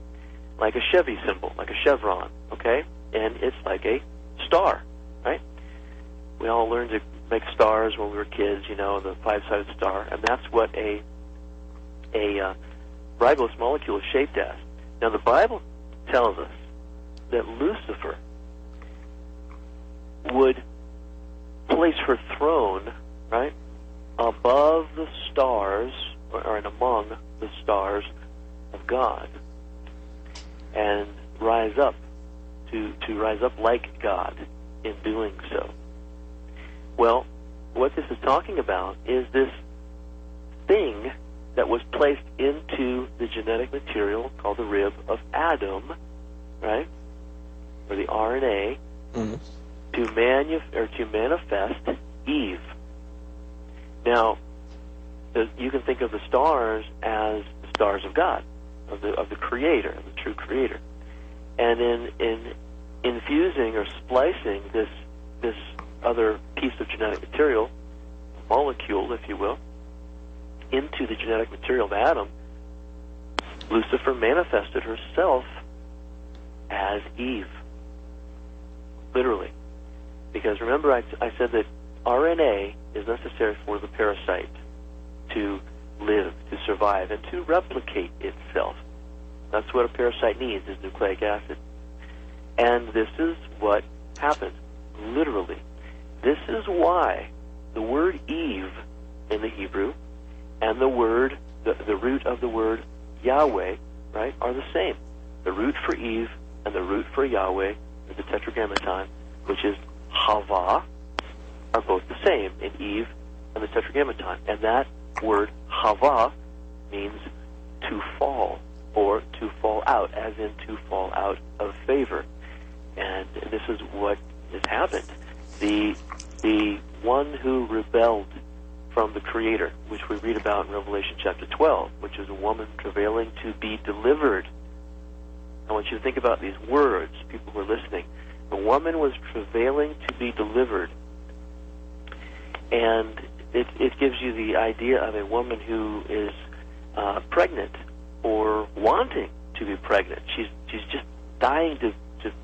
like a Chevy symbol, like a chevron, okay? And it's like a star, right? We all learned to make stars when we were kids, the five-sided star, and that's what a ribose molecule is shaped as. Now, the Bible tells us that Lucifer would place her throne, right, above the stars, or among the stars of God, and rise up to rise up like God in doing so. Well, what this is talking about is this thing that was placed into the genetic material called the rib of Adam, right, or the RNA, to manifest Eve. Now, you can think of the stars as the stars of God, of the Creator, of the true Creator, and in infusing or splicing this other piece of genetic material, molecule, if you will, into the genetic material of Adam, Lucifer manifested herself as Eve, literally. Because remember, I said that RNA is necessary for the parasite to live, to survive, and to replicate itself. That's what a parasite needs, is nucleic acid. And this is what happened, literally. This is why the word Eve in the Hebrew and the root of the word Yahweh, right, are the same. The root for Eve and the root for Yahweh, or the tetragrammaton, which is Hava, are both the same in Eve and the tetragrammaton. And that word Hava means to fall, or to fall out, as in to fall out of favor. And this is what has happened. The one who rebelled from the Creator, which we read about in Revelation chapter 12, which is a woman travailing to be delivered. I want you to think about these words, people who are listening. The woman was travailing to be delivered. And it gives you the idea of a woman who is pregnant or wanting to be pregnant. She's just dying to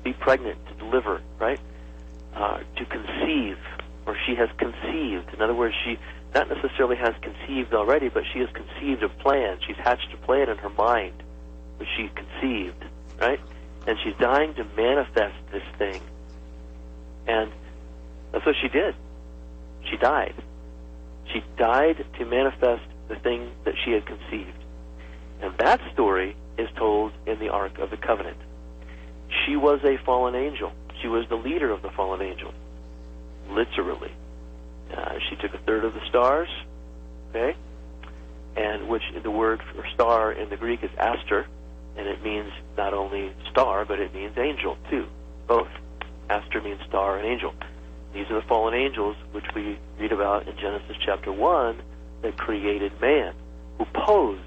be pregnant, to deliver, right? To conceive, or she has conceived. In other words, she not necessarily has conceived already, but she has conceived a plan. She's hatched a plan in her mind, which she conceived, right? And she's dying to manifest this thing. And that's what she did. She died. She died to manifest the thing that she had conceived. And that story is told in the Ark of the Covenant. She was a fallen angel. She was the leader of the fallen angels, literally. She took a third of the stars, okay? And which the word for star in the Greek is aster, and it means not only star, but it means angel, too. Both. Aster means star and angel. These are the fallen angels, which we read about in Genesis chapter 1, that created man, who posed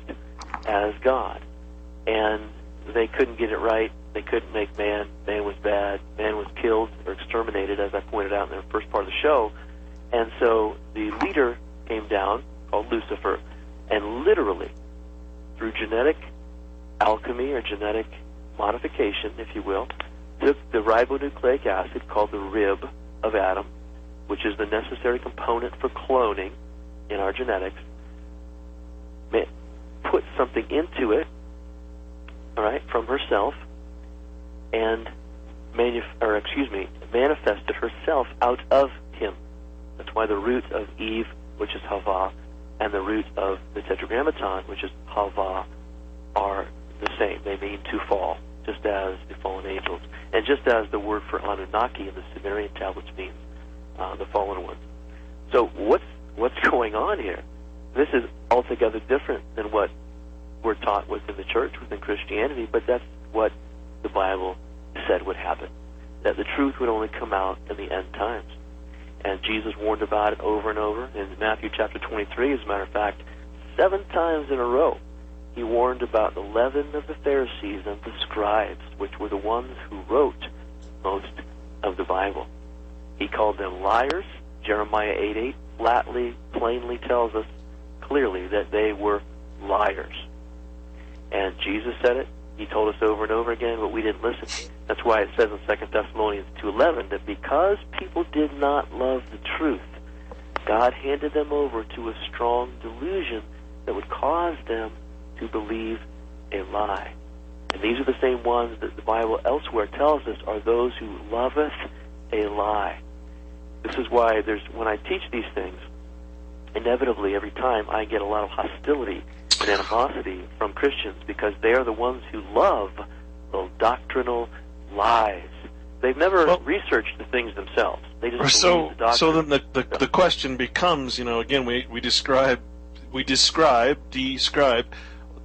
as God. And they couldn't get it right. They couldn't make man. Man was bad. Man was killed or exterminated, as I pointed out in the first part of the show. And so the leader came down, called Lucifer, and literally, through genetic alchemy or genetic modification, if you will, took the ribonucleic acid called the rib of Adam, which is the necessary component for cloning in our genetics, put something into it, all right, from herself, and manifested herself out of him. That's why the root of Eve, which is Hava, and the root of the tetragrammaton, which is Hava, are the same. They mean to fall, just as the fallen angels, and just as the word for Anunnaki in the Sumerian tablets means the fallen ones. So what's going on here? This is altogether different than what we're taught within the church, within Christianity, but that's what the Bible said would happen, that the truth would only come out in the end times. And Jesus warned about it over and over. In Matthew chapter 23, as a matter of fact, 7 times in a row, he warned about the leaven of the Pharisees and the scribes, which were the ones who wrote most of the Bible. He called them liars. Jeremiah 8:8 flatly, plainly tells us clearly that they were liars. And Jesus said it. He told us over and over again, but we didn't listen. That's why it says in 2 Thessalonians 2:11 that because people did not love the truth, God handed them over to a strong delusion that would cause them to believe a lie. And these are the same ones that the Bible elsewhere tells us are those who loveth a lie. This is why when I teach these things, inevitably every time I get a lot of hostility and animosity from Christians, because they are the ones who love the doctrinal lies They've never researched the things themselves. They just believe the doctrine. So then the question becomes, again, we describe.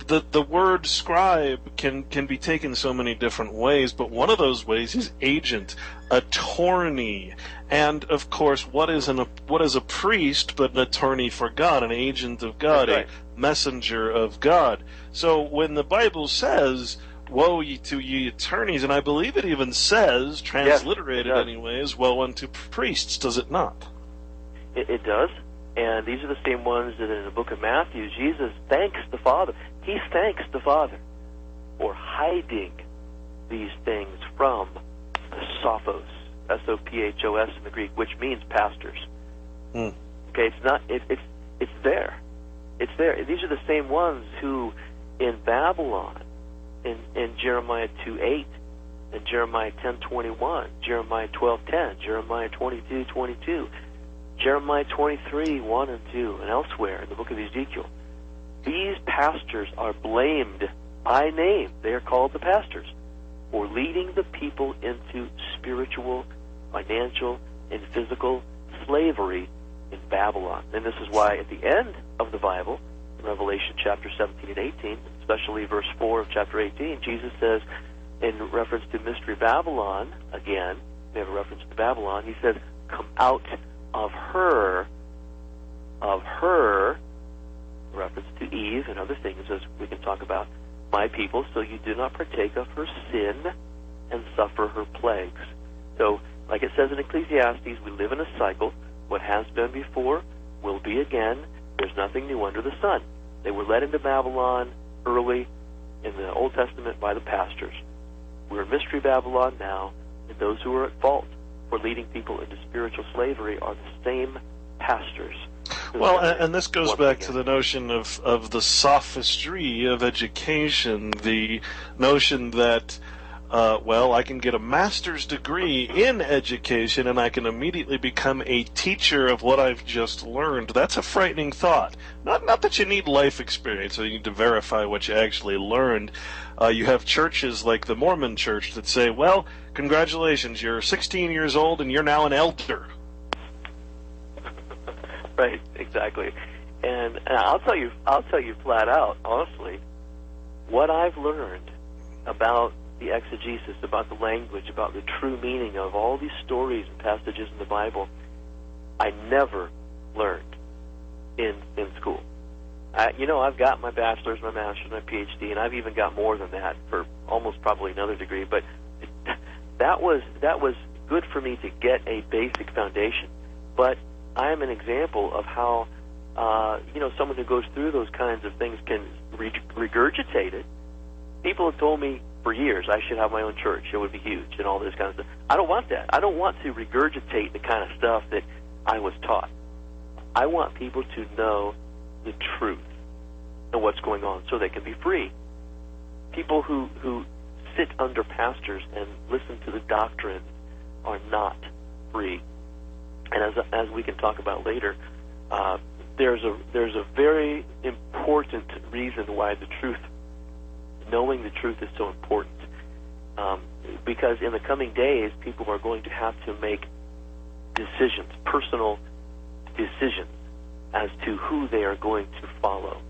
The word scribe can be taken so many different ways, but one of those ways is agent, attorney, and of course, what is a priest but an attorney for God, an agent of God, a messenger of God. So when the Bible says, "Woe to ye attorneys," and I believe it even says, transliterated anyways, "Woe unto priests," does it not? It does. And these are the same ones that in the book of Matthew, Jesus thanks the Father. He thanks the Father for hiding these things from the sophos, S-O-P-H-O-S in the Greek, which means pastors. Okay, it's not. It's there. It's there. These are the same ones who, in Babylon, in Jeremiah 2:8, in Jeremiah 10:21, Jeremiah 12:10, Jeremiah 22:22. Jeremiah 23:1 and 2, and elsewhere in the book of Ezekiel. These pastors are blamed by name. They are called the pastors for leading the people into spiritual, financial, and physical slavery in Babylon. And this is why at the end of the Bible, in Revelation chapter 17 and 18, especially verse 4 of chapter 18, Jesus says, in reference to Mystery Babylon, again, we have a reference to Babylon, he says, "Come out of her, reference to Eve and other things, as we can talk about, my people, so you do not partake of her sin and suffer her plagues." So, like it says in Ecclesiastes, we live in a cycle. What has been before will be again. There's nothing new under the sun. They were led into Babylon early in the Old Testament by the pastors. We're in Mystery Babylon now, and those who are at fault for leading people into spiritual slavery are the same pastors. Well, and this goes back to the notion of the sophistry of education, the notion that, I can get a master's degree in education and I can immediately become a teacher of what I've just learned. That's a frightening thought. Not that you need life experience, or you need to verify what you actually learned. You have churches like the Mormon Church that say, well, congratulations, you're 16 years old and you're now an elder. Right, exactly. And I'll tell you flat out, honestly, what I've learned about the exegesis, about the language, about the true meaning of all these stories and passages in the Bible, I never learned in school. I've got my bachelor's, my master's, my PhD, and I've even got more than that for almost probably another degree. But that was good for me to get a basic foundation. But I am an example of how someone who goes through those kinds of things can regurgitate it. People have told me for years I should have my own church. It would be huge and all this kind of stuff. I don't want that. I don't want to regurgitate the kind of stuff that I was taught. I want people to know the truth and what's going on so they can be free. People who sit under pastors and listen to the doctrine are not free. And as we can talk about later, there's a very important reason why knowing the truth is so important. Because in the coming days, people are going to have to make decisions, personal decisions, as to who they are going to follow.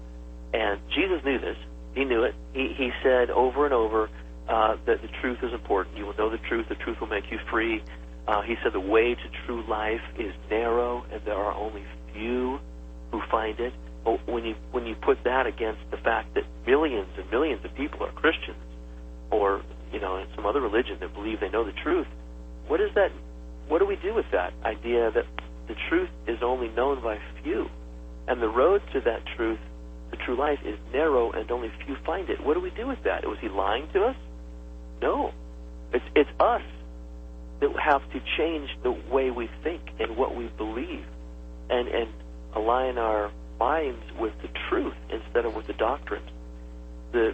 And Jesus knew this. He knew it. He said over and over that the truth is important. You will know the truth will make you free. He said the way to true life is narrow, and there are only few who find it. But when you put that against the fact that millions and millions of people are Christians, or in some other religion that believe they know the truth, what is that? What do we do with that idea that the truth is only known by few, and the road to that truth, the true life, is narrow, and only few find it? What do we do with that? Was he lying to us? No, it's us that have to change the way we think and what we believe, and align our minds with the truth instead of with the doctrines. The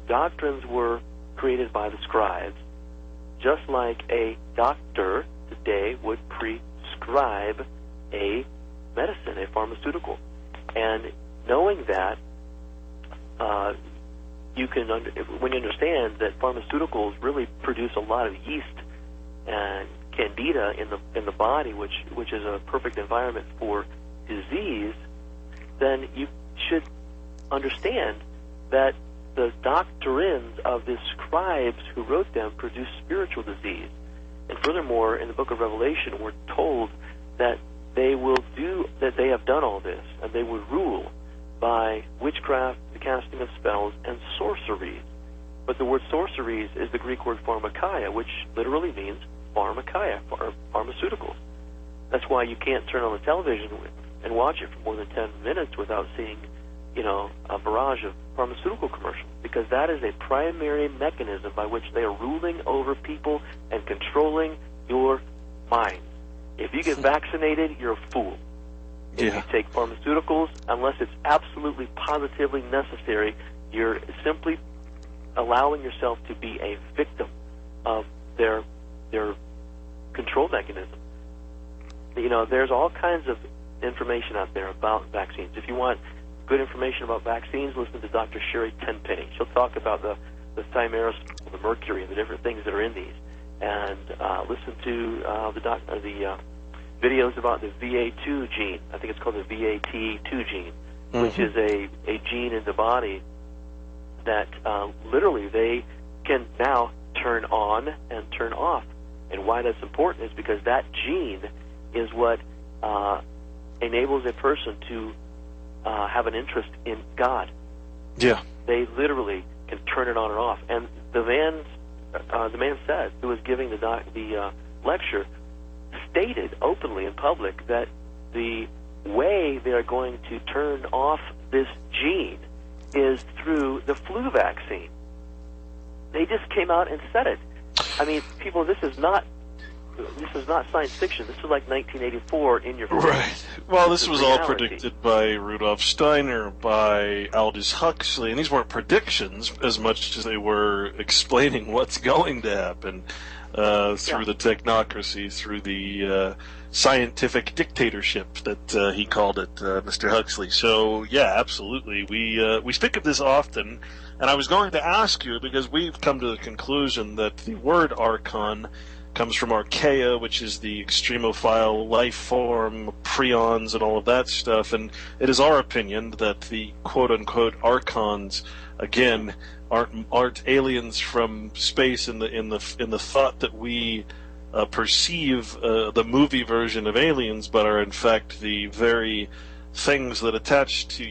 doctrines were created by the scribes, just like a doctor today would prescribe a medicine, a pharmaceutical. And knowing that, when you understand that pharmaceuticals really produce a lot of yeast and candida in the body, which is a perfect environment for disease, then you should understand that the doctrines of the scribes who wrote them produced spiritual disease. And furthermore, in the book of Revelation, we're told that they have done all this, and they would rule by witchcraft, the casting of spells, and sorceries. But the word sorceries is the Greek word pharmakeia, which literally means pharmakeia, or pharmaceuticals. That's why you can't turn on the television and watch it for more than 10 minutes without seeing, a barrage of pharmaceutical commercials, because that is a primary mechanism by which they are ruling over people and controlling your mind. If you get vaccinated, you're a fool. If you take pharmaceuticals, unless it's absolutely positively necessary, you're simply allowing yourself to be a victim of their control mechanism. There's all kinds of information out there about vaccines. If you want good information about vaccines, listen to Dr. Sherry Tenpenny. She'll talk about the thimerosal, the mercury, and the different things that are in these. And listen to the videos about the VA2 gene. I think it's called the VAT2 gene, which is a gene in the body that literally they can now turn on and turn off. And why that's important is because that gene is what enables a person to have an interest in God. Yeah. They literally can turn it on and off. And the man said, who was giving the lecture, stated openly in public that the way they are going to turn off this gene is through the flu vaccine. They just came out and said it. I mean, people, this is not science fiction. This is like 1984 in your face. Right. Well, this was all reality. predicted by Rudolf Steiner, by Aldous Huxley, and these weren't predictions as much as they were explaining what's going to happen through the technocracy, through the scientific dictatorship that he called it, Mr. Huxley. So, yeah, absolutely. We speak of this often, and I was going to ask you, because we've come to the conclusion that the word archon comes from archaea, which is the extremophile life form, prions, and all of that stuff. And it is our opinion that the quote-unquote archons, again, aren't aliens from space in the thought that we perceive the movie version of aliens, but are in fact the very things that attach to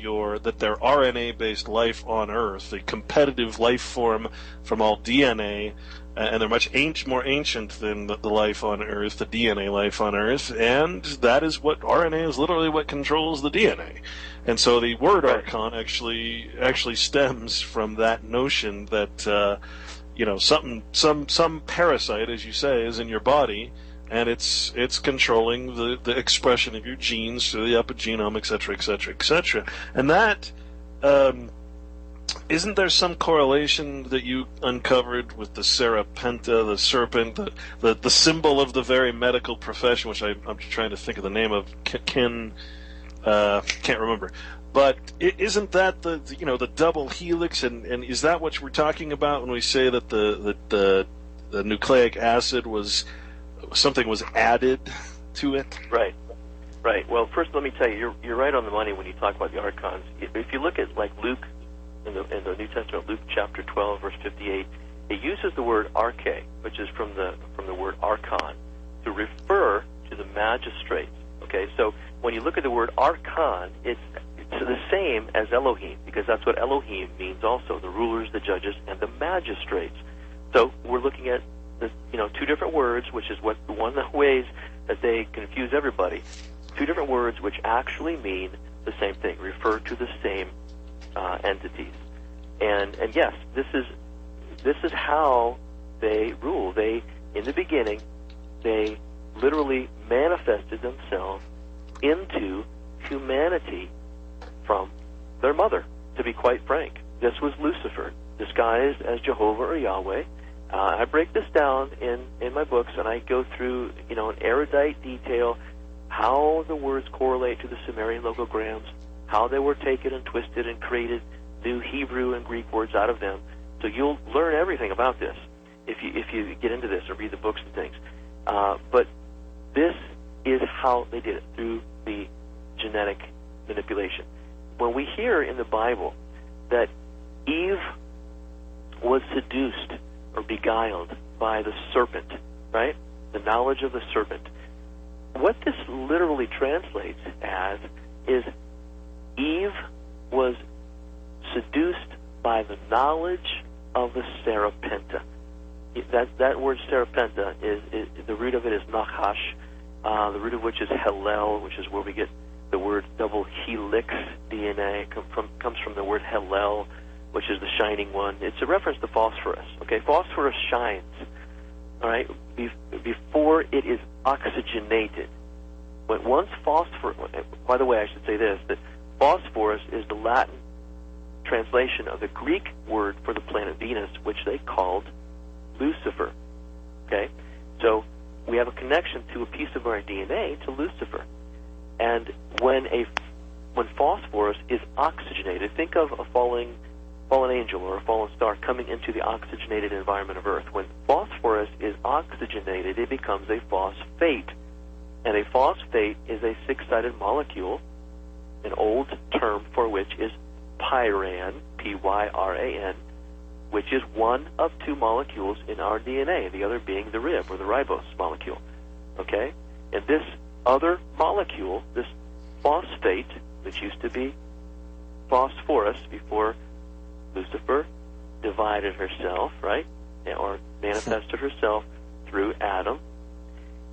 their RNA-based life on Earth, a competitive life form from all DNA. And they're much more ancient than the life on Earth, the DNA life on Earth, and that is what RNA is literally what controls the DNA. And so the word archon actually stems from that notion that some parasite, as you say, is in your body, and it's controlling the expression of your genes through the epigenome, et cetera, et cetera, et cetera. And that isn't there some correlation that you uncovered with the Serapenta, the serpent, the symbol of the very medical profession, which I'm trying to think of the name of, can't remember. But isn't that the double helix, and is that what we're talking about when we say that the nucleic acid was added to it? Right. Well, first let me tell you, you're right on the money when you talk about the archons. If you look at like Luke. In the New Testament, Luke chapter 12, verse 58, it uses the word arche, which is from the word archon, to refer to the magistrates. Okay, so when you look at the word archon, it's the same as Elohim, because that's what Elohim means also, the rulers, the judges, and the magistrates. So we're looking at two different words, which is one of the ways that they confuse everybody. Two different words which actually mean the same thing, refer to the same entities, and yes, this is how they rule. In the beginning, they literally manifested themselves into humanity from their mother. To be quite frank, this was Lucifer disguised as Jehovah or Yahweh. I break this down in my books, and I go through in erudite detail how the words correlate to the Sumerian logograms, how they were taken and twisted and created new Hebrew and Greek words out of them. So you'll learn everything about this if you get into this and read the books and things. But this is how they did it, through the genetic manipulation. When we hear in the Bible that Eve was seduced or beguiled by the serpent, right? The knowledge of the serpent. What this literally translates as is Eve was seduced by the knowledge of the Serapenta. That word Serapenta is the root of it is Nachash, the root of which is Hallel, which is where we get the word double helix DNA. Comes from the word Hallel, which is the shining one. It's a reference to phosphorus. Okay, phosphorus shines. All right, before it is oxygenated. But once phosphorus, by the way, I should say this, that phosphorus is the Latin translation of the Greek word for the planet Venus, which they called Lucifer. Okay, so we have a connection to a piece of our DNA to Lucifer, and when phosphorus is oxygenated, think of a fallen angel or a fallen star coming into the oxygenated environment of Earth. When phosphorus is oxygenated, it becomes a phosphate. And a phosphate is a six-sided molecule, an old term for which is pyran, P-Y-R-A-N, which is one of two molecules in our DNA, the other being the rib or the ribose molecule. Okay? And this other molecule, this phosphate, which used to be phosphorus before Lucifer divided herself, right, or manifested herself through Adam,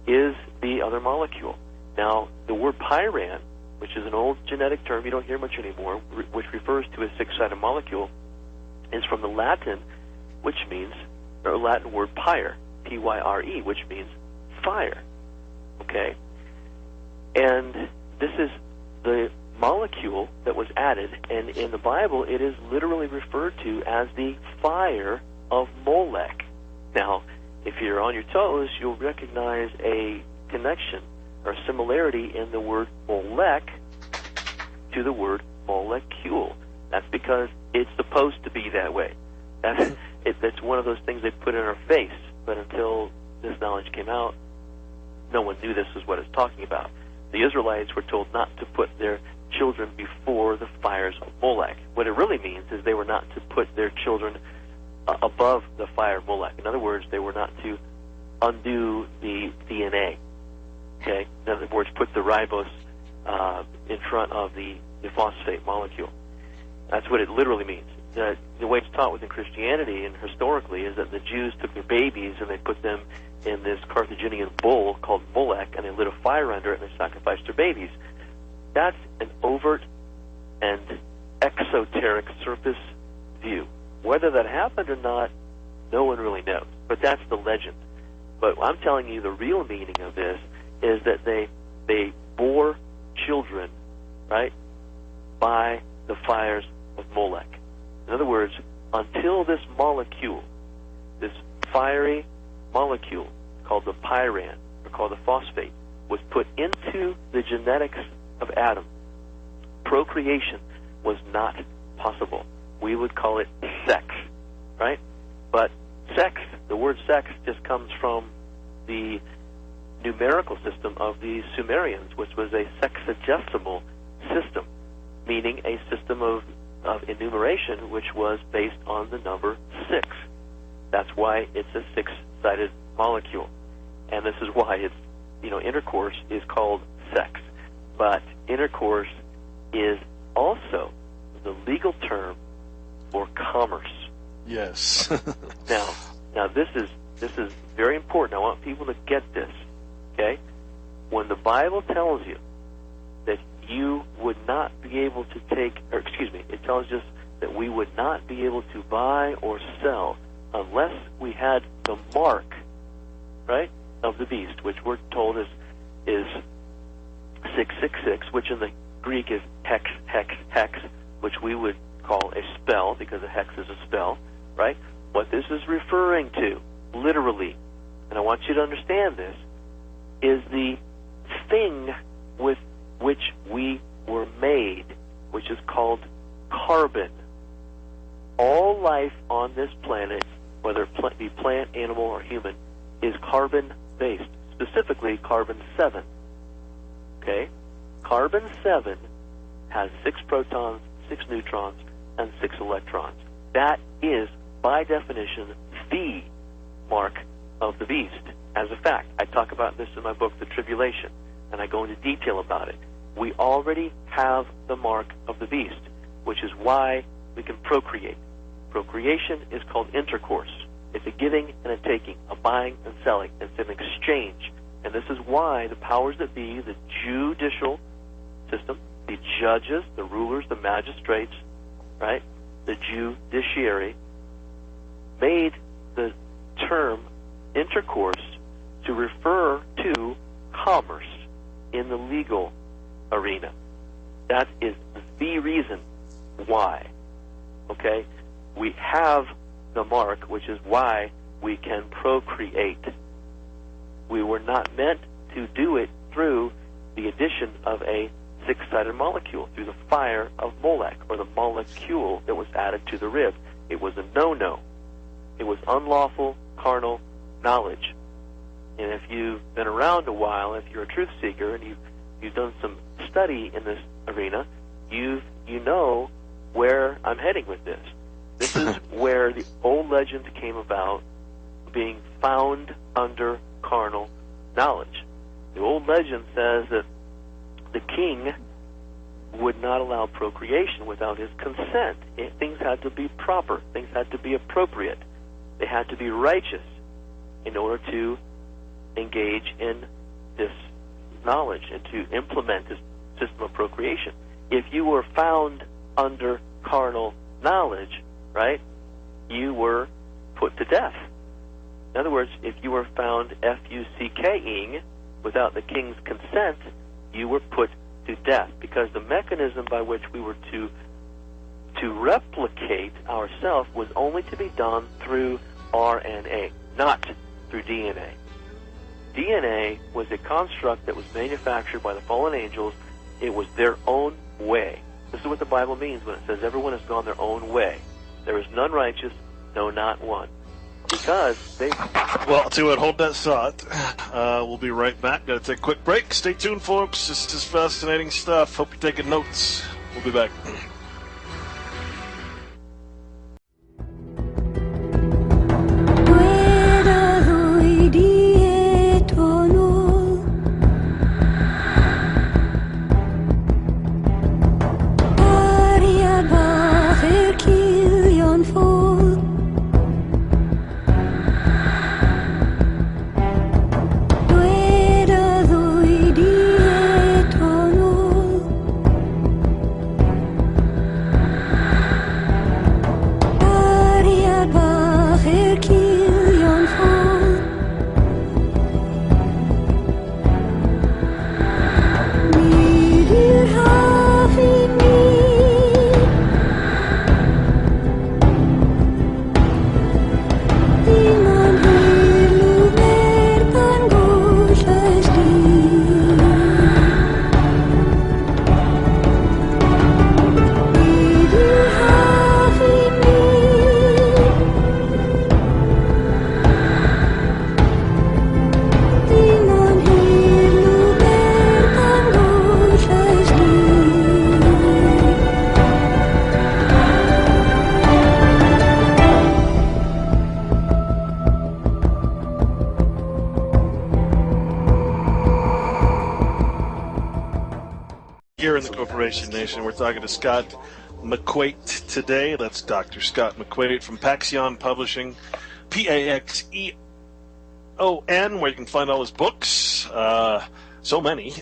is the other molecule. Now, the word pyran, which is an old genetic term you don't hear much anymore, which refers to a six-sided molecule, is from the Latin, which means, or Latin word pyre, P-Y-R-E, which means fire. Okay? And this is the molecule that was added, and in the Bible it is literally referred to as the fire of Molech. Now, if you're on your toes, you'll recognize a connection or similarity in the word Molech to the word molecule. That's because it's supposed to be that way. That's one of those things they put in our face, but until this knowledge came out, no one knew this was what it's talking about. The Israelites were told not to put their children before the fires of Molech. What it really means is they were not to put their children above the fire of Molech. In other words, they were not to undo the DNA. Okay? In other words, put the ribose in front of the phosphate molecule. That's what it literally means. The way it's taught within Christianity and historically is that the Jews took their babies and they put them in this Carthaginian bull called Molech, and they lit a fire under it and they sacrificed their babies. That's an overt and exoteric surface view. Whether that happened or not, no one really knows. But that's the legend. But I'm telling you the real meaning of this is that they bore children, right, by the fires of Molech. In other words, until this molecule, this fiery molecule called the pyran, or called the phosphate, was put into the genetics of Adam, procreation was not possible. We would call it sex, right? But sex, the word sex just comes from the numerical system of the Sumerians, which was a sexagesimal system, meaning a system of enumeration which was based on the number 6. That's why it's a six-sided molecule. And this is why it's, intercourse is called sex. But intercourse is also the legal term for commerce. Yes. Now this is very important. I want people to get this. Okay? When the Bible tells you that you would not be able to it tells us that we would not be able to buy or sell unless we had the mark, right, of the beast, which we're told is 666, which in the Greek is hex, hex, hex, which we would call a spell because a hex is a spell, right? What this is referring to, literally, and I want you to understand this, is the thing with which we were made, which is called carbon. All life on this planet, whether it be plant, animal, or human, is carbon-based. specifically carbon-7. Okay? Carbon-7 has 6 protons, 6 neutrons, and 6 electrons. That is, by definition, the mark of the beast. As a fact, I talk about this in my book, The Tribulation, and I go into detail about it. We already have the mark of the beast, which is why we can procreate. Procreation is called intercourse. It's a giving and a taking, a buying and selling. It's an exchange. And this is why the powers that be, the judicial system, the judges, the rulers, the magistrates, right, the judiciary, made the term intercourse to refer to commerce in the legal arena. That is the reason why. Okay? We have the mark, which is why we can procreate. We were not meant to do it through the addition of a 6-sided molecule, through the fire of Molech, or the molecule that was added to the rib. It was a no-no. It was unlawful, carnal knowledge. And if you've been around a while, if you're a truth seeker and you've done some study in this arena, you know where I'm heading with this. This is where the old legend came about, being found under carnal knowledge. The old legend says that the king would not allow procreation without his consent. Things had to be proper. Things had to be appropriate. They had to be righteous in order to engage in this knowledge and to implement this system of procreation. If you were found under carnal knowledge, right, you were put to death. In other words, if you were found F-U-C-K-ing without the king's consent, you were put to death, because the mechanism by which we were to replicate ourselves was only to be done through RNA, not through DNA. DNA was a construct that was manufactured by the fallen angels. It was their own way. This is what the Bible means when it says everyone has gone their own way. There is none righteous, no, not one. Because they... Well, I'll tell you what, hold that thought. We'll be right back. Got to take a quick break. Stay tuned, folks. This is fascinating stuff. Hope you're taking notes. We'll be back. Here in the Corporation Nation, we're talking to Scott McQuate today. That's Dr. Scott McQuate from Paxion Publishing, Paxeon, where you can find all his books. So many.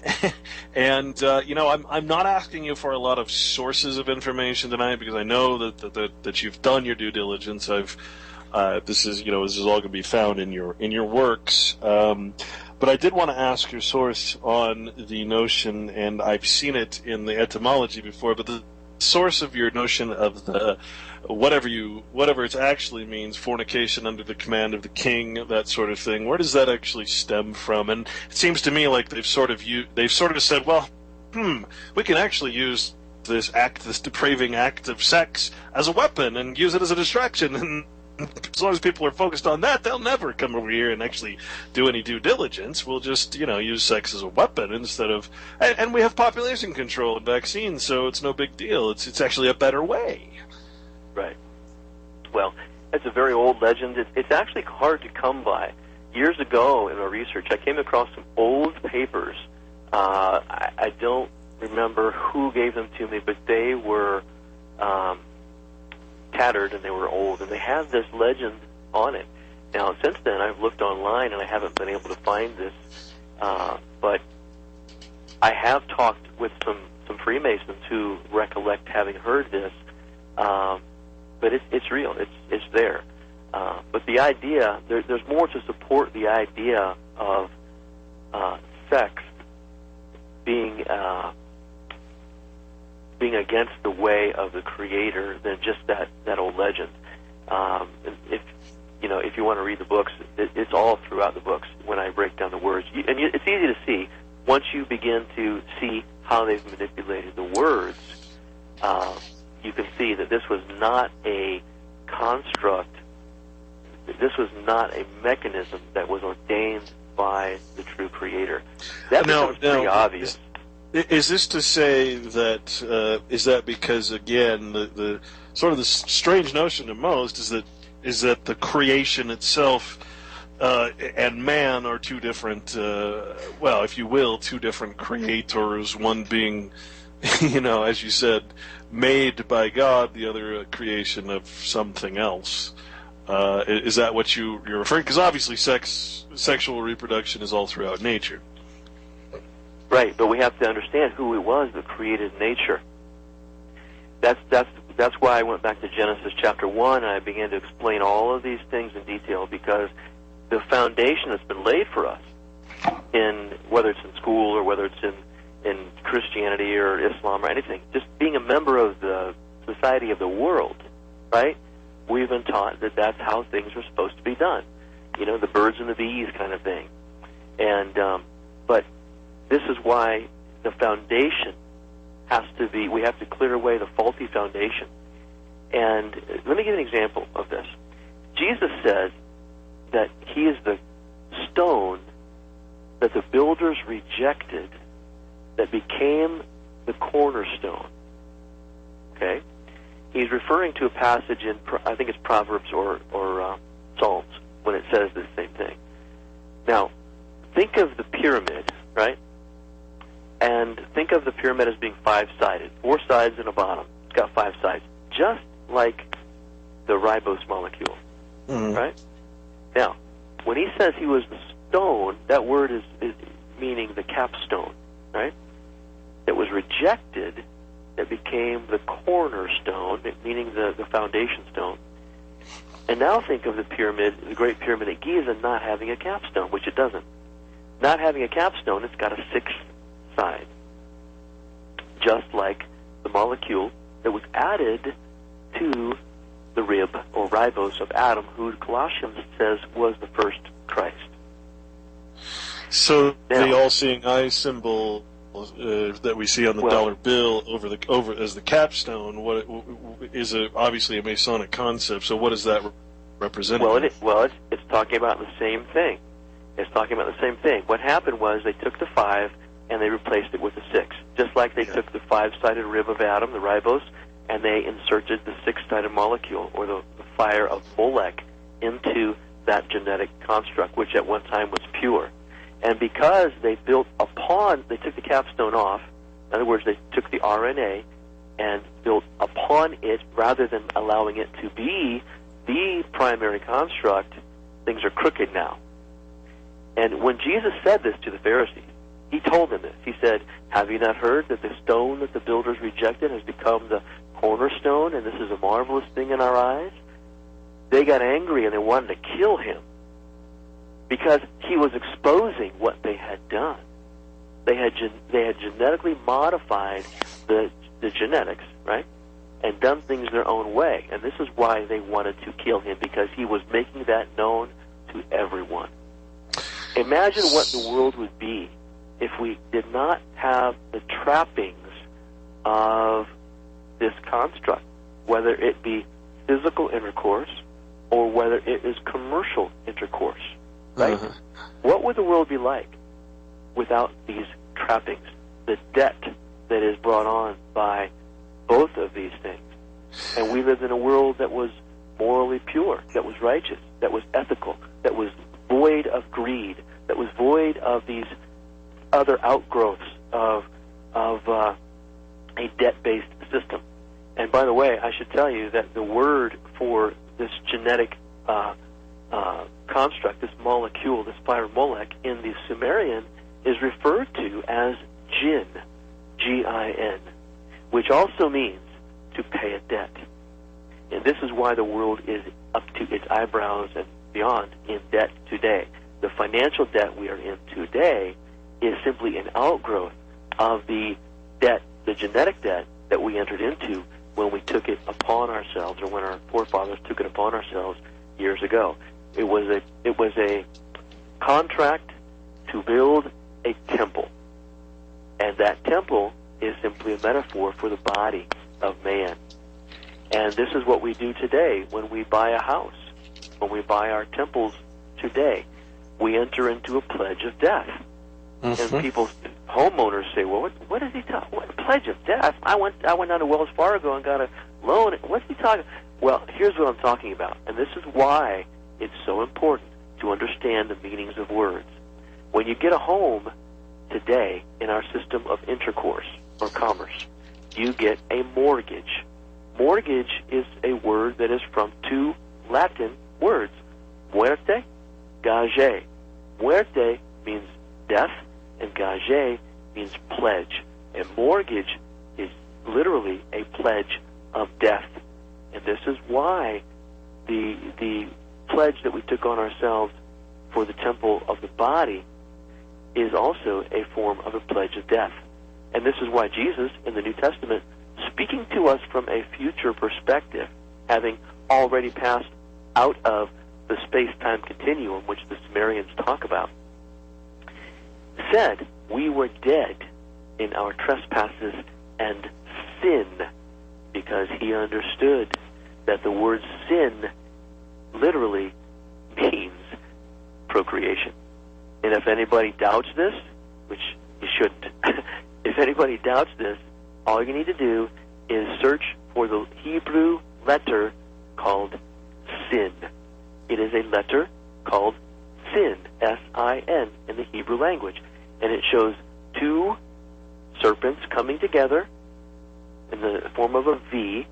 And, I'm not asking you for a lot of sources of information tonight, because I know that you've done your due diligence. This is all going to be found in your works. But I did want to ask your source on the notion, and I've seen it in the etymology before, but the source of your notion of the whatever it actually means, fornication under the command of the king, that sort of thing. Where does that actually stem from? And it seems to me like they've sort of said, well, we can actually use this depraving act of sex as a weapon and use it as a distraction. And as long as people are focused on that, they'll never come over here and actually do any due diligence. We'll just, use sex as a weapon instead of, and we have population control and vaccines, so it's no big deal. It's actually a better way. Right. Well, it's a very old legend. It's actually hard to come by. Years ago in our research, I came across some old papers. I don't remember who gave them to me, but they were tattered and they were old, and they had this legend on it. Now, since then, I've looked online and I haven't been able to find this, but I have talked with some Freemasons who recollect having heard this, but it's real. It's there. But the idea, there's more to support the idea of sex being against the way of the Creator than just that old legend. If you want to read the books, it's all throughout the books when I break down the words. It's easy to see once you begin to see how they've manipulated the words. You can see that this was not a construct. This was not a mechanism that was ordained by the true Creator. That becomes pretty obvious. Is this to say that is that because, again, the sort of the strange notion to most is that the creation itself and man are two different, if you will, two different creators, one being, as you said, made by God, the other a creation of something else. Is that what you're referring? Because obviously sexual reproduction is all throughout nature. Right, but we have to understand who it was that created nature. That's why I went back to Genesis chapter 1 and I began to explain all of these things in detail, because the foundation that's been laid for us, in whether it's in school or whether it's in Christianity or Islam or anything, just being a member of the society of the world, right? We've been taught that that's how things are supposed to be done. The birds and the bees kind of thing. But this is why the foundation has to be, we have to clear away the faulty foundation. And let me give an example of this. Jesus says that he is the stone that the builders rejected that became the cornerstone. Okay? He's referring to a passage in, I think it's Proverbs or Psalms, when it says the same thing. Now, think of the pyramid, right? And think of the pyramid as being five-sided, 4 sides and a bottom. It's got 5 sides, just like the ribose molecule, right? Now, when he says he was the stone, that word is meaning the capstone, right? That was rejected, that became the cornerstone, meaning the foundation stone. And now think of the pyramid, the Great Pyramid at Giza, not having a capstone, which it doesn't. Not having a capstone, it's got a 6th side, just like the molecule that was added to the rib or ribose of Adam, who Colossians says was the first Christ. So now, the all-seeing eye symbol that we see on the dollar bill over as the capstone, what is obviously a Masonic concept. So what does that represent? Well, it's talking about the same thing. It's talking about the same thing. What happened was they took the 5 and they replaced it with a 6. Just like they took the 5-sided rib of Adam, the ribose, and they inserted the 6-sided molecule, or the fire of Molech, into that genetic construct, which at one time was pure. And because they took the capstone off, in other words, they took the RNA and built upon it rather than allowing it to be the primary construct, things are crooked now. And when Jesus said this to the Pharisees, he told them this. He said, "Have you not heard that the stone that the builders rejected has become the cornerstone, and this is a marvelous thing in our eyes?" They got angry and they wanted to kill him because he was exposing what they had done. They had genetically modified the genetics, right, and done things their own way. And this is why they wanted to kill him, because he was making that known to everyone. Imagine what the world would be if we did not have the trappings of this construct, whether it be physical intercourse or whether it is commercial intercourse, right? Uh-huh. What would the world be like without these trappings, the debt that is brought on by both of these things? And we lived in a world that was morally pure, that was righteous, that was ethical, that was void of greed, that was void of these other outgrowths of a debt-based system. And by the way, I should tell you that the word for this genetic construct, this molecule, this pyromolech in the Sumerian is referred to as jinn, G-I-N, which also means to pay a debt. And this is why the world is up to its eyebrows and beyond in debt today. The financial debt we are in today is simply an outgrowth of the debt, the genetic debt that we entered into when we took it upon ourselves, or when our forefathers took it upon ourselves years ago. It was a contract to build a temple, and that temple is simply a metaphor for the body of man. And this is what we do today when we buy a house, when we buy our temples today. We enter into a pledge of death. Mm-hmm. And people, homeowners say, well, what is he talking? What pledge of death? I went down to Wells Fargo and got a loan. What's he talking? Well, here's what I'm talking about, and this is why it's so important to understand the meanings of words. When you get a home today in our system of intercourse or commerce, you get a mortgage. Mortgage is a word that is from two Latin words, muerte, gage. Muerte means death, and gage means pledge. And mortgage is literally a pledge of death. And this is why the pledge that we took on ourselves for the temple of the body is also a form of a pledge of death. And this is why Jesus, in the New Testament, speaking to us from a future perspective, having already passed out of the space-time continuum, which the Sumerians talk about, said, we were dead in our trespasses and sin, because he understood that the word sin literally means procreation. And if anybody doubts this, which you shouldn't, if anybody doubts this, all you need to do is search for the Hebrew letter called sin. It is a letter called sin, S-I-N, in the Hebrew language. And it shows two serpents coming together in the form of a V,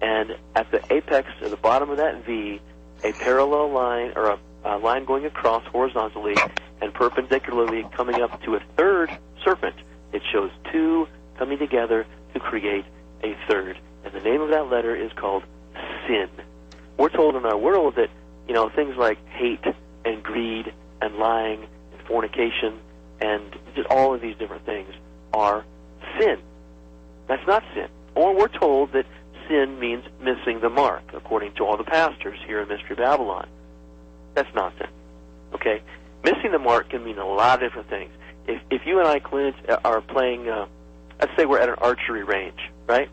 and at the apex, at the bottom of that V, a parallel line, or a line going across horizontally and perpendicularly coming up to a third serpent. It shows two coming together to create a third. And the name of that letter is called sin. We're told in our world that, things like hate and greed and lying and fornication and just all of these different things are sin. That's not sin. Or we're told that sin means missing the mark, according to all the pastors here in Mystery Babylon. That's nonsense. Okay? Missing the mark can mean a lot of different things. If you and I, Clint, are playing, let's say we're at an archery range, right?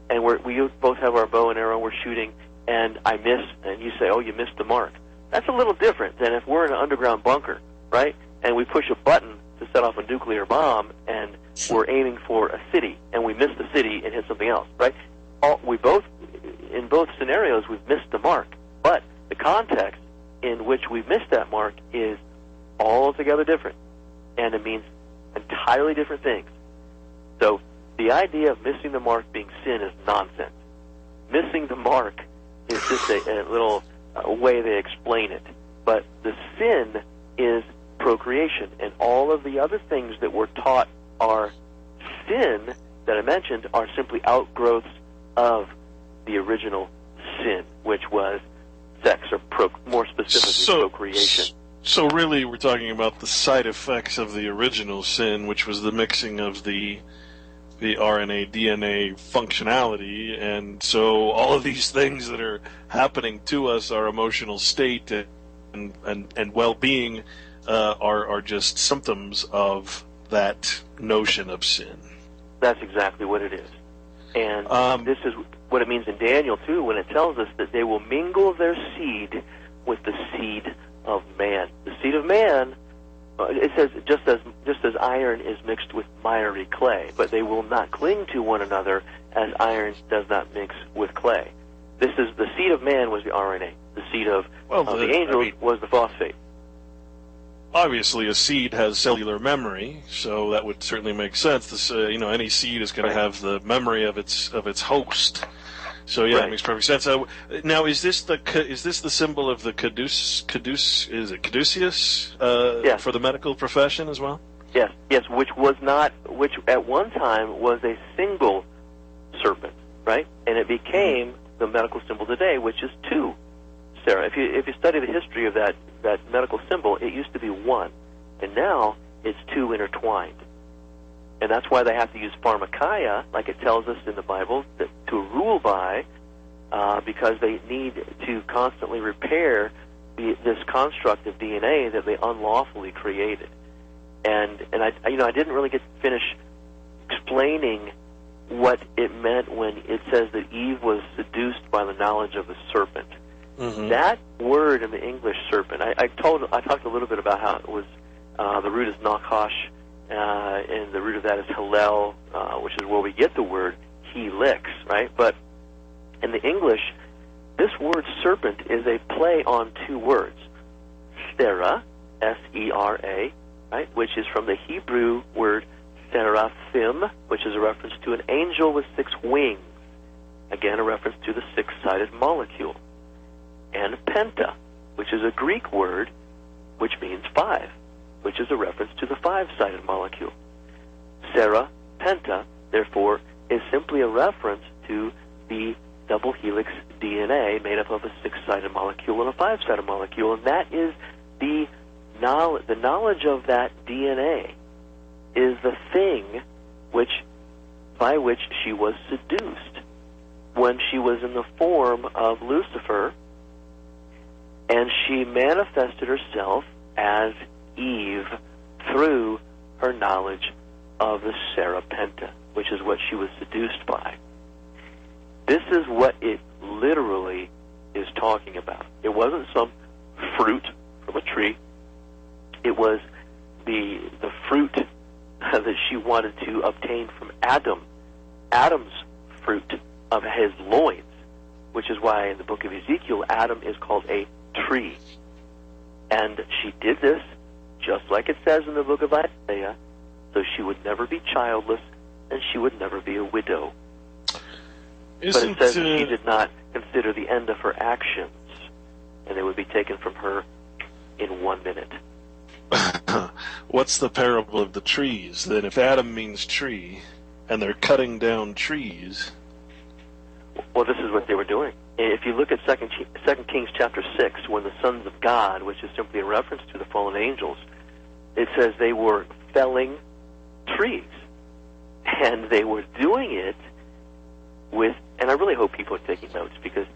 And we both have our bow and arrow, we're shooting, and I miss, and you say, oh, you missed the mark. That's a little different than if we're in an underground bunker, right? And we push a button to set off a nuclear bomb, and we're aiming for a city, and we miss the city and hit something else, right? In both scenarios, we've missed the mark. But the context in which we missed that mark is altogether different, and it means entirely different things. So the idea of missing the mark being sin is nonsense. Missing the mark is just a little way they explain it. But the sin is procreation, and all of the other things that we're taught are sin that I mentioned are simply outgrowths of the original sin, which was sex, or more specifically procreation. So really we're talking about the side effects of the original sin, which was the mixing of the RNA, DNA functionality, and so all of these things that are happening to us, our emotional state and well-being, are just symptoms of that notion of sin. That's exactly what it is. And this is, what it means in Daniel, too, when it tells us that they will mingle their seed with the seed of man. The seed of man, it says, just as iron is mixed with miry clay, but they will not cling to one another as iron does not mix with clay. This is the seed of man was the RNA. The seed of the angels was the phosphate. Obviously, a seed has cellular memory, so that would certainly make sense. This, any seed is going to have the memory of its host. So yeah, That makes perfect sense. Now, is this the symbol of the caduceus? Is it caduceus yes. for the medical profession as well? Yes, which at one time was a single serpent, right? And it became the medical symbol today, which is two. Sarah, if you study the history of that medical symbol, it used to be one, and now it's two intertwined. And that's why they have to use pharmakeia, like it tells us in the Bible, to rule by, because they need to constantly repair this construct of DNA that they unlawfully created. And I didn't really get to finish explaining what it meant when it says that Eve was seduced by the knowledge of the serpent. Mm-hmm. That word in the English serpent, I talked a little bit about how it was, the root is nakash, and the root of that is hillel, which is where we get the word helix, right? But in the English, this word serpent is a play on two words. Sera, S-E-R-A, right, which is from the Hebrew word seraphim, which is a reference to an angel with 6 wings. Again, a reference to the 6-sided molecule. And penta, which is a Greek word which means 5, which is a reference to the 5-sided molecule. Sera, penta, therefore, is simply a reference to the double helix DNA made up of a 6-sided molecule and a 5-sided molecule, and that is the knowledge of that DNA is the thing by which she was seduced when she was in the form of Lucifer, and she manifested herself as Eve through her knowledge of the Serapenta, which is what she was seduced by. This is what it literally is talking about. It wasn't some fruit from a tree. It was the fruit that she wanted to obtain from Adam's fruit of his loins, which is why in the book of Ezekiel, Adam is called a tree. And she did this, just like it says in the book of Isaiah, so she would never be childless and she would never be a widow. But it says that she did not consider the end of her actions, and they would be taken from her in 1 minute. What's the parable of the trees? Then if Adam means tree, and they're cutting down trees... Well, this is what they were doing. If you look at 2 Kings chapter 6, when the sons of God, which is simply a reference to the fallen angels, it says they were felling trees. And they were doing it with, and I really hope people are taking notes because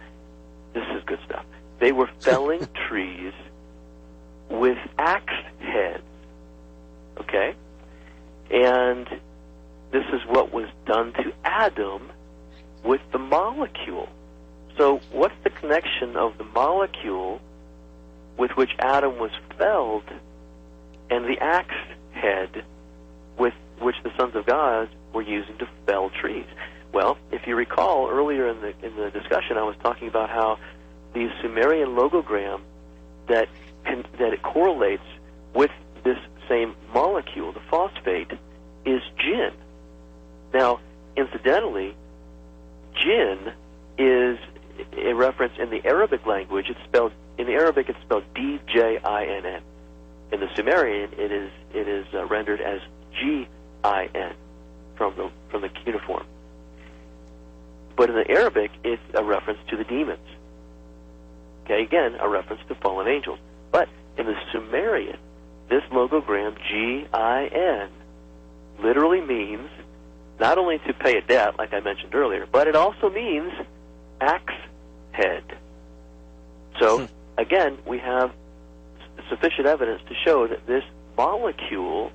this is good stuff. They were felling trees with axe heads, okay? And this is what was done to Adam with the molecule. So what's the connection of the molecule with which Adam was felled and the axe head with which the sons of God were using to fell trees? Well, if you recall earlier in the discussion, I was talking about how the Sumerian logogram that it correlates with this same molecule, the phosphate, is jinn. Now, incidentally, jinn is a reference in the Arabic language. It's spelled D-J-I-N-N. In the Sumerian, it is rendered as G-I-N from the cuneiform. But in the Arabic, it's a reference to the demons. Okay, again, a reference to fallen angels. But in the Sumerian, this logogram, G-I-N, literally means not only to pay a debt, like I mentioned earlier, but it also means axe head. So, again, we have sufficient evidence to show that this molecule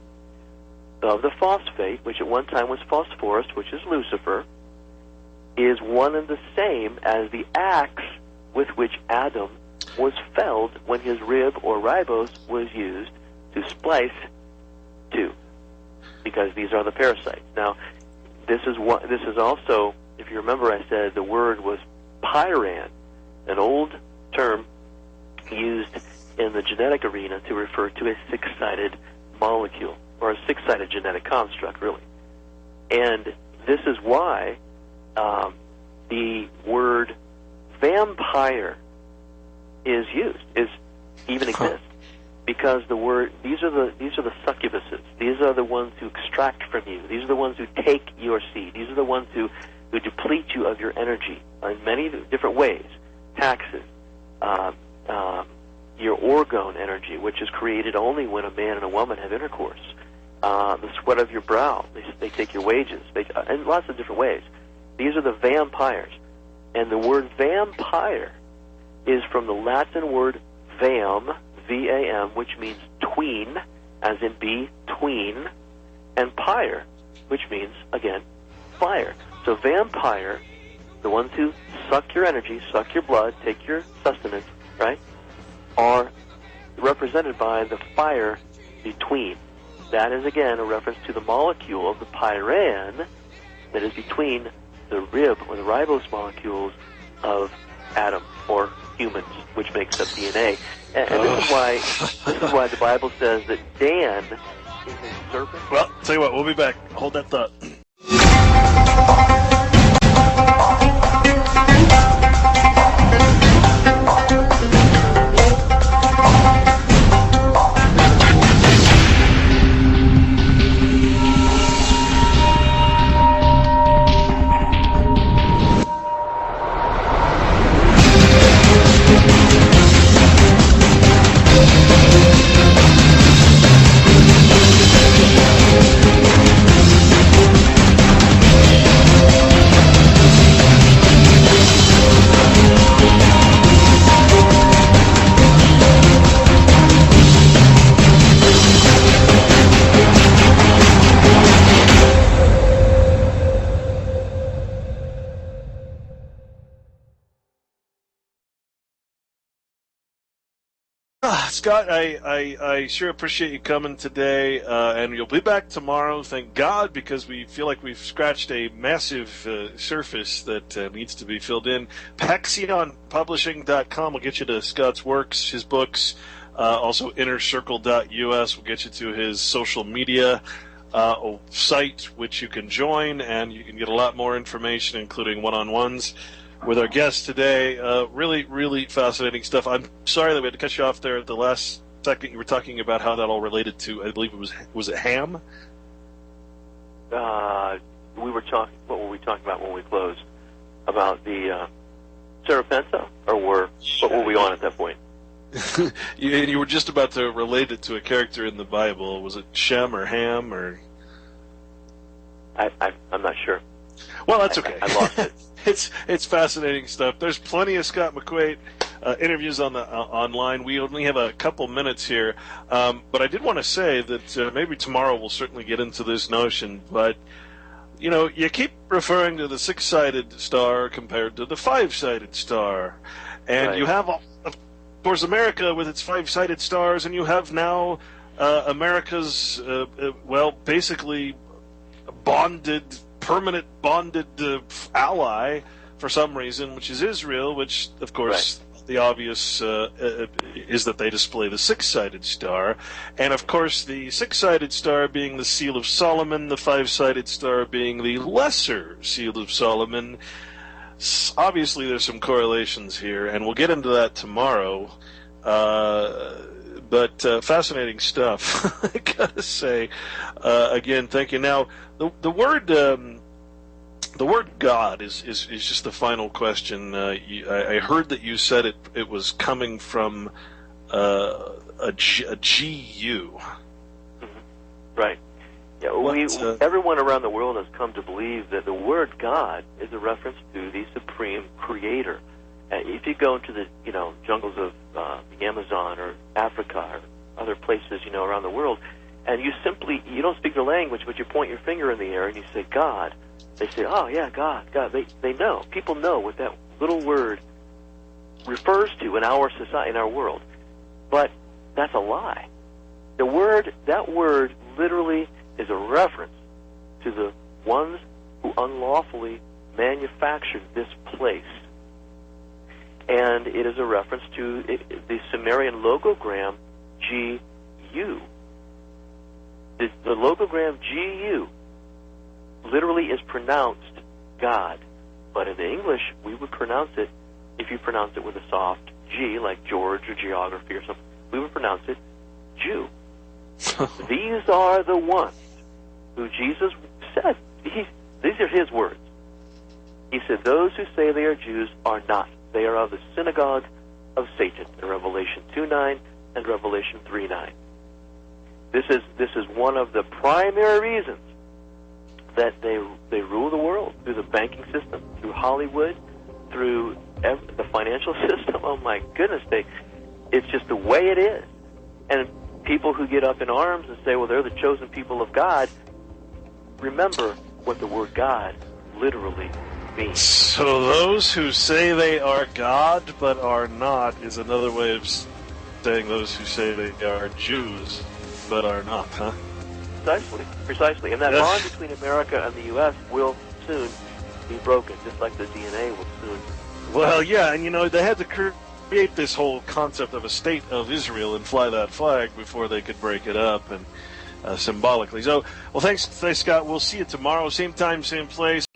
of the phosphate, which at one time was phosphorus, which is Lucifer, is one and the same as the axe with which Adam was felled when his rib or ribos was used to splice two, because these are the parasites. Now, this is also, if you remember, I said the word was pyran, an old term used in the genetic arena to refer to a six-sided molecule, or a six-sided genetic construct, really. And this is why the word vampire is used, even exists, because the word these are the succubuses. These are the ones who extract from you. These are the ones who take your seed. These are the ones who deplete you of your energy in many different ways. Taxes, your orgone energy, which is created only when a man and a woman have intercourse. The sweat of your brow. They take your wages. In lots of different ways. These are the vampires. And the word vampire is from the Latin word vam, V-A-M, which means tween, as in between, and pyre, which means, again, fire. So vampire, the ones who suck your energy, suck your blood, take your sustenance, right, are represented by the fire between. That is, again, a reference to the molecule of the pyran that is between the rib or the ribose molecules of Adam, or humans, which makes up DNA. And this is why the Bible says that Dan is a serpent. Well, tell you what, we'll be back. Hold that thought. Scott, I sure appreciate you coming today, and you'll be back tomorrow, thank God, because we feel like we've scratched a massive surface that needs to be filled in. PaxionPublishing.com will get you to Scott's works, his books, also InnerCircle.us will get you to his social media site, which you can join, and you can get a lot more information, including one-on-ones with our guest today. Really, really fascinating stuff. I'm sorry that we had to cut you off there at the last second. You were talking about how that all related to, I believe was it ham? We were talking, what were we talking about when we closed? About the Serapenta? Or what were we on at that point? You were just about to relate it to a character in the Bible. Was it Shem or Ham or? I'm not sure. Well, that's okay. I lost it. It's fascinating stuff. There's plenty of Scott McQuate interviews on the online. We only have a couple minutes here, but I did want to say that maybe tomorrow we'll certainly get into this notion. But you know, you keep referring to the six-sided star compared to the five-sided star, and right. You have, of course, America with its five-sided stars, and you have now America's basically permanent bonded ally for some reason, which is Israel, which, of course, right. The obvious is that they display the six-sided star. And, of course, the six-sided star being the Seal of Solomon, the five-sided star being the Lesser Seal of Solomon. Obviously, there's some correlations here, and we'll get into that tomorrow. But fascinating stuff, I gotta say. Again, thank you. Now, the word God is just the final question. I heard that you said it was coming from a GU. Mm-hmm. Right. Yeah. Everyone around the world has come to believe that the word God is a reference to the supreme creator. If you go into the jungles of the Amazon or Africa or other places around the world, and you don't speak the language, but you point your finger in the air and you say God, They say, oh, yeah, God. They know. People know what that little word refers to in our society, in our world. But that's a lie. That word literally is a reference to the ones who unlawfully manufactured this place. And it is a reference to the Sumerian logogram GU. The logogram GU literally is pronounced God. But in the English, we would pronounce it, if you pronounce it with a soft G, like George or geography or something, we would pronounce it Jew. These are the ones who Jesus said, these are his words. He said, those who say they are Jews are not. They are of the synagogue of Satan, in Revelation 2:9 and Revelation 3:9. This is one of the primary reasons that they rule the world, through the banking system, through Hollywood, through the financial system. Oh my goodness, it's just the way it is. And people who get up in arms and say, well, they're the chosen people of God, remember what the word God literally means. So those who say they are God but are not is another way of saying those who say they are Jews but are not, huh? Precisely. And that bond between America and the U.S. will soon be broken, just like the DNA will soon. Well, yeah, and they had to create this whole concept of a state of Israel and fly that flag before they could break it up and symbolically. So, well, thanks, Scott. We'll see you tomorrow, same time, same place.